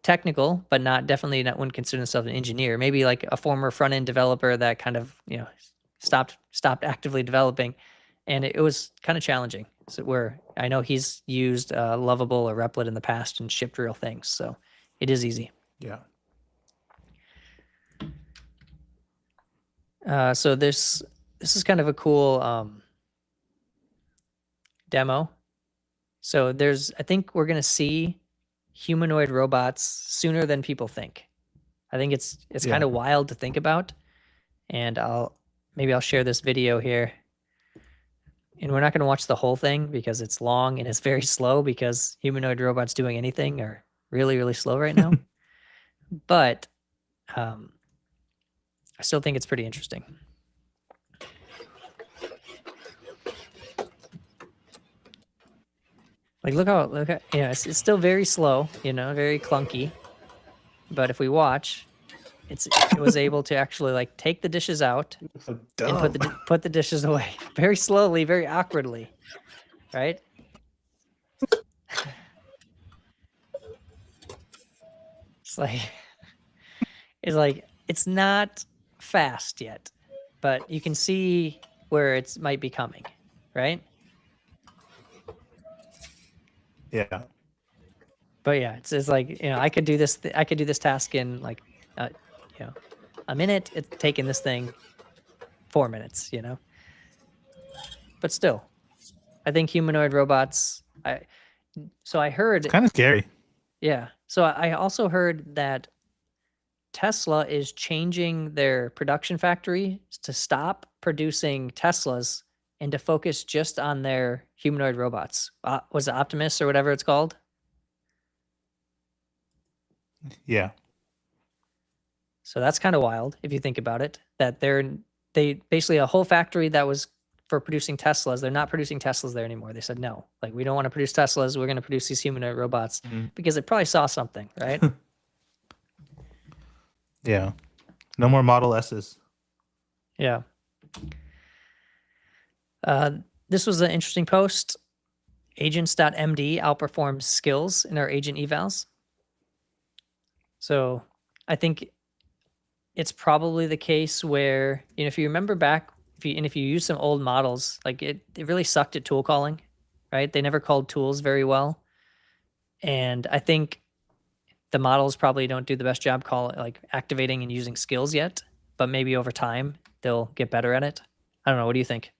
Speaker 2: technical, but definitely not wouldn't consider themselves an engineer. Maybe like a former front end developer that kind of stopped actively developing, and it was kind of challenging. So where I know he's used Lovable or Replit in the past and shipped real things, so it is easy.
Speaker 3: Yeah.
Speaker 2: So this is kind of a cool demo. So I think we're gonna see humanoid robots sooner than people think. I think it's
Speaker 3: Yeah.
Speaker 2: kind of wild to think about, and I'll share this video here. and we're not going to watch the whole thing because it's long and it's very slow because humanoid robots doing anything are really, really slow right now. But I still think it's pretty interesting. Like, look at, it's still very slow, very clunky. But if we watch, it was able to actually like take the dishes out
Speaker 3: So
Speaker 2: and put the dishes away very slowly, very awkwardly, right? It's not fast yet, but you can see where it might be coming, right?
Speaker 3: Yeah.
Speaker 2: But yeah, it's like, I could do this. I could do this task in like, a minute. It's taking this thing 4 minutes, But still, I think humanoid robots. So I heard.
Speaker 3: It's kind of scary.
Speaker 2: Yeah. So I also heard that Tesla is changing their production factory to stop producing Teslas and to focus just on their humanoid robots. Was it Optimus or whatever it's called?
Speaker 3: Yeah.
Speaker 2: So that's kind of wild if you think about it. That they basically a whole factory that was for producing Teslas. They're not producing Teslas there anymore. They said no, like we don't want to produce Teslas. We're going to produce these humanoid robots because it probably saw something, right?
Speaker 3: Yeah. No more Model S's.
Speaker 2: Yeah. This was an interesting post. Agents.md outperforms skills in our agent evals. So I think it's probably the case where, if you remember back, if you use some old models, like it really sucked at tool calling, right? They never called tools very well. And I think the models probably don't do the best job activating and using skills yet, but maybe over time they'll get better at it. I don't know. What do you think?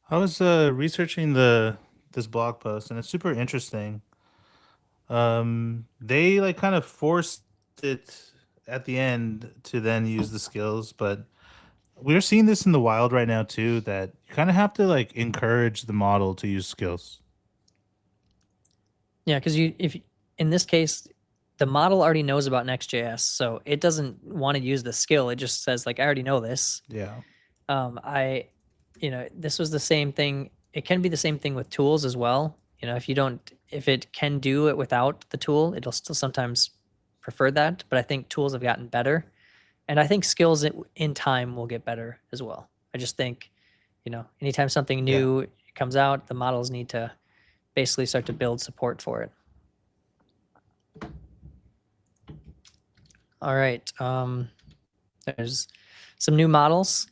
Speaker 3: I was researching this blog post, and it's super interesting. They like kind of forced it at the end to then use the skills, but we're seeing this in the wild right now too, that you kind of have to like encourage the model to use skills.
Speaker 2: Yeah, because if in this case, the model already knows about Next.js, so it doesn't want to use the skill. It just says like, I already know this.
Speaker 3: Yeah.
Speaker 2: This was the same thing. It can be the same thing with tools as well. If it can do it without the tool, it'll still sometimes prefer that. But I think tools have gotten better. And I think skills in time will get better as well. I just think, anytime something new comes out, the models need to basically start to build support for it. All right. There's some new models.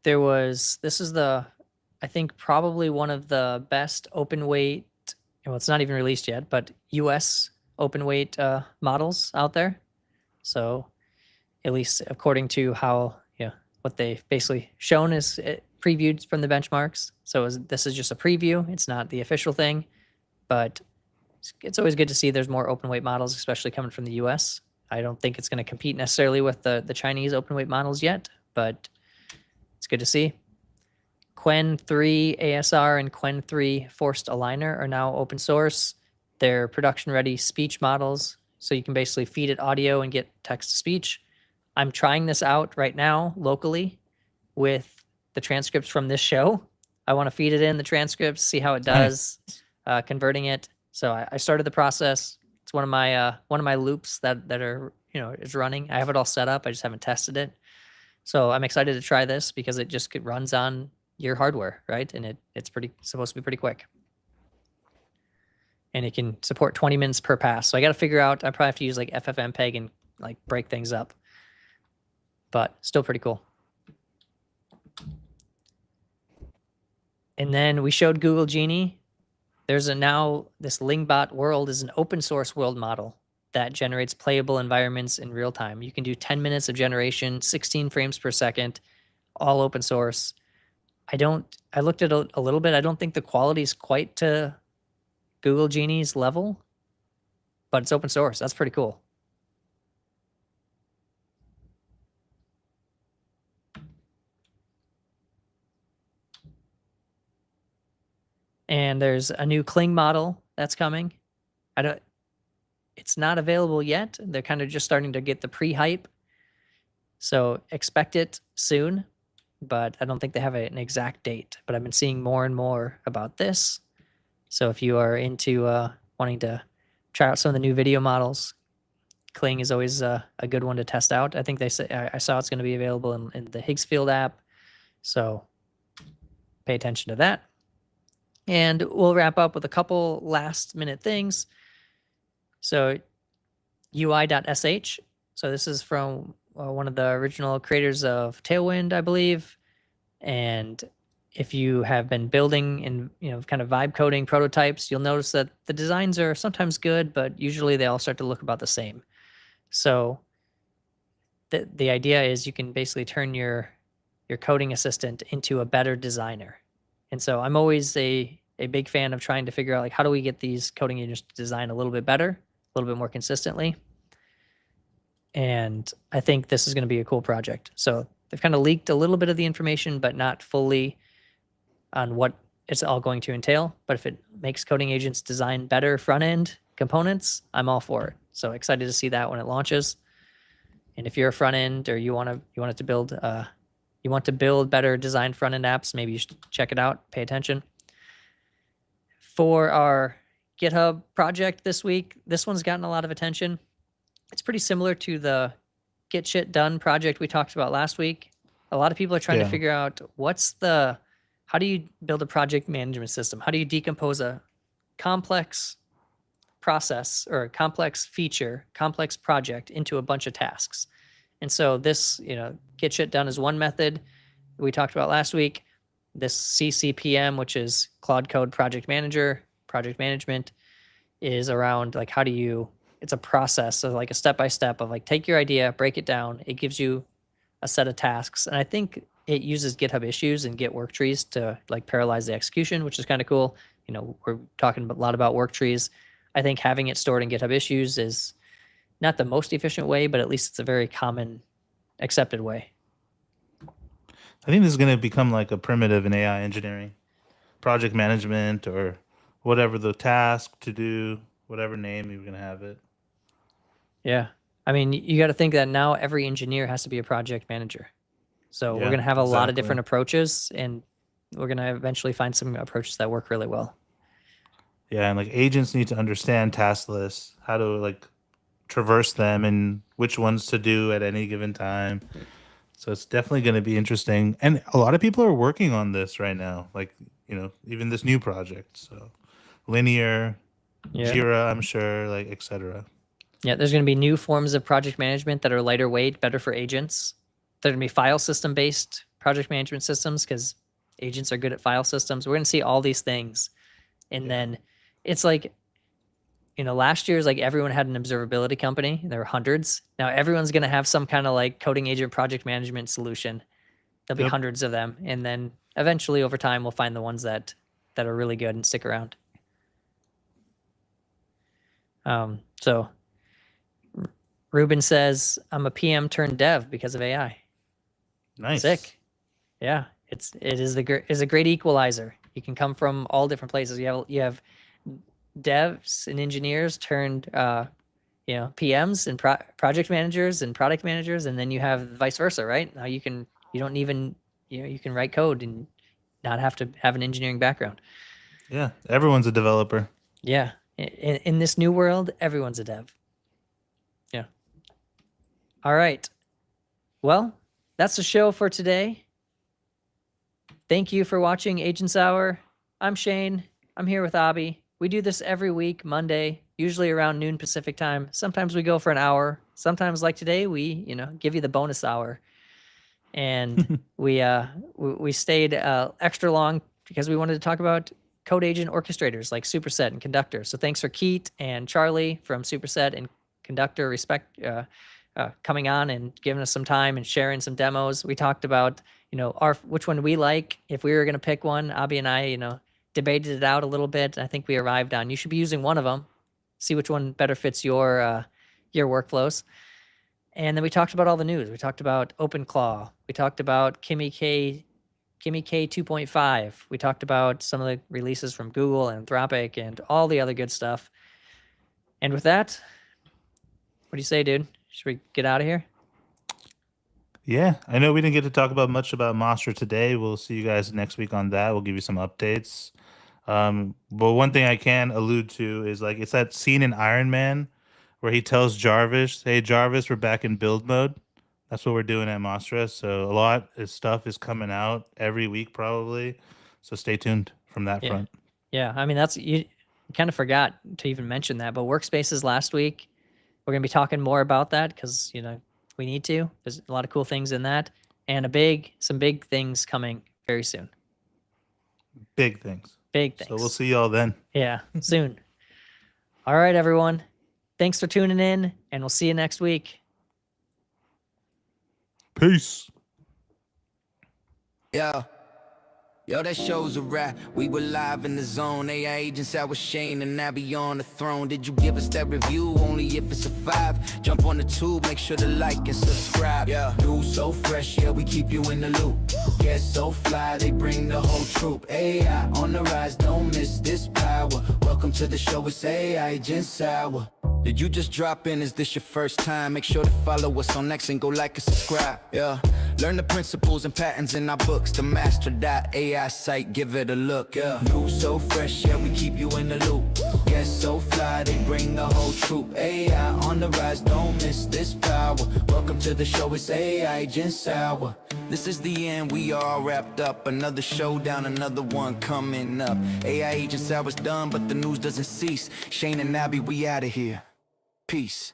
Speaker 2: This is I think probably one of the best open weight, well, it's not even released yet, but US open weight models out there. So at least according to how, what they've basically shown is previewed from the benchmarks. So this is just a preview. It's not the official thing, but it's always good to see there's more open weight models, especially coming from the US. I don't think it's going to compete necessarily with the Chinese open weight models yet, but it's good to see. Qwen 3 ASR and Qwen 3 Forced Aligner are now open source. They're production-ready speech models, so you can basically feed it audio and get text-to-speech. I'm trying this out right now locally with the transcripts from this show. I want to feed it in the transcripts, see how it does, converting it. So I started the process. It's one of my loops that are is running. I have it all set up. I just haven't tested it. So I'm excited to try this because it just runs on your hardware, right? And it's supposed to be pretty quick. And it can support 20 minutes per pass. So I got to figure out, I probably have to use like FFmpeg and like break things up, but still pretty cool. And then we showed Google Genie. There's now this Lingbot world is an open source world model that generates playable environments in real time. You can do 10 minutes of generation, 16 frames per second, all open source. I looked at a little bit. I don't think the quality is quite to Google Genie's level, but it's open source. That's pretty cool. And there's a new Kling model that's coming. It's not available yet. They're kind of just starting to get the pre-hype. So expect it soon, but I don't think they have an exact date. But I've been seeing more and more about this. So if you are into wanting to try out some of the new video models, Kling is always a good one to test out. I think they say I saw it's going to be available in the Higgsfield app. So pay attention to that. And we'll wrap up with a couple last minute things. So UI.sh. So this is from one of the original creators of Tailwind, I believe. And if you have been building and kind of vibe coding prototypes, you'll notice that the designs are sometimes good, but usually they all start to look about the same. So the idea is you can basically turn your coding assistant into a better designer. And so I'm always a big fan of trying to figure out, like, how do we get these coding agents to design a little bit better, a little bit more consistently. And I think this is going to be a cool project. So they've kind of leaked a little bit of the information, but not fully on what it's all going to entail. But if it makes coding agents design better front-end components, I'm all for it. So excited to see that when it launches. And if you're a front-end or you want it to build you want to build better designed front-end apps, maybe you should check it out, pay attention. For our GitHub project this week, this one's gotten a lot of attention. It's pretty similar to the Get Shit Done project we talked about last week. A lot of people are trying to figure out how do you build a project management system? How do you decompose a complex process or a complex feature, complex project into a bunch of tasks? And so this, Get Shit Done is one method we talked about last week. This CCPM, which is Cloud Code Project Manager, project management, is around like it's a process, so like a step-by-step of like take your idea, break it down. It gives you a set of tasks. And I think it uses GitHub issues and Git work trees to like parallelize the execution, which is kind of cool. We're talking a lot about work trees. I think having it stored in GitHub issues is not the most efficient way, but at least it's a very common accepted way.
Speaker 3: I think this is going to become like a primitive in AI engineering, project management, or whatever the task to do, whatever name you're going to have it.
Speaker 2: Yeah. I mean, you got to think that now every engineer has to be a project manager. So we're going to have a lot of different approaches, and we're going to eventually find some approaches that work really well.
Speaker 3: Yeah. And like agents need to understand task lists, how to like traverse them and which ones to do at any given time. So it's definitely going to be interesting. And a lot of people are working on this right now, like, even this new project. So Linear, Jira, I'm sure, like, etc.
Speaker 2: Yeah, there's going to be new forms of project management that are lighter weight, better for agents. There's going to be file system based project management systems because agents are good at file systems. We're going to see all these things. And then it's like, last year is like everyone had an observability company. There were hundreds. Now everyone's going to have some kind of like coding agent project management solution. There'll be hundreds of them. And then eventually over time, we'll find the ones that are really good and stick around. So Ruben says, I'm a PM turned dev because of AI.
Speaker 3: Nice.
Speaker 2: Sick. Yeah. It is a great equalizer. You can come from all different places. You have devs and engineers turned PMs and project managers and product managers, and then you have vice versa, right? Now you can write code and not have to have an engineering background.
Speaker 3: Yeah, everyone's a developer.
Speaker 2: Yeah, in this new world, everyone's a dev. Yeah. All right. Well, that's the show for today. Thank you for watching Agents Hour. I'm Shane. I'm here with Abhi. We do this every week, Monday, usually around noon Pacific time. Sometimes we go for an hour. Sometimes, like today, we give you the bonus hour. And we stayed extra long because we wanted to talk about code agent orchestrators like Superset and Conductor. So thanks for Keat and Charlie from Superset and Conductor coming on and giving us some time and sharing some demos. We talked about which one we like. If we were going to pick one, Abhi and I debated it out a little bit. I think we arrived on you should be using one of them. See which one better fits your workflows. And then we talked about all the news. We talked about OpenClaw. We talked about Kimi Kimi K2.5. We talked about some of the releases from Google, Anthropic, and all the other good stuff. And with that, what do you say, dude? Should we get out of here?
Speaker 3: Yeah, I know we didn't get to talk about much about Monster today. We'll see you guys next week on that. We'll give you some updates. But one thing I can allude to is like it's that scene in Iron Man where he tells Jarvis, "Hey Jarvis, we're back in build mode." That's what we're doing at Monstra. So a lot of stuff is coming out every week probably. So stay tuned from that
Speaker 2: Yeah.
Speaker 3: front.
Speaker 2: Yeah, I mean, that's you kind of forgot to even mention that, but workspaces last week, we're going to be talking more about that because, we need to. There's a lot of cool things in that and some big things coming very soon.
Speaker 3: Big things.
Speaker 2: Big things.
Speaker 3: So we'll see y'all then.
Speaker 2: Yeah, soon. All right, everyone. Thanks for tuning in, and we'll see you next week.
Speaker 3: Peace.
Speaker 1: Yeah. Yo, that show's a wrap. We were live in the zone. AI agents out with Shane and Abby on the throne. Did you give us that review? Only if it's a 5. Jump on the tube, make sure to like and subscribe. Yeah, news so fresh, yeah, we keep you in the loop. Guests so fly, they bring the whole troop. AI on the rise, don't miss this power. Welcome to the show, it's AI Agents Hour. Did you just drop in? Is this your first time? Make sure to follow us on X and go like and subscribe. Yeah, learn the principles and patterns in our books. The master.ai site, give it a look. Yeah, news so fresh, yeah, we keep you in the loop. Guests so fly, they bring the whole troop. AI on the rise, don't miss this power. Welcome to the show, it's AI Agents Hour. This is the end, we all wrapped up. Another showdown, another one coming up. AI Agents Hour's done, but the news doesn't cease. Shane and Abby, we out of here. Peace.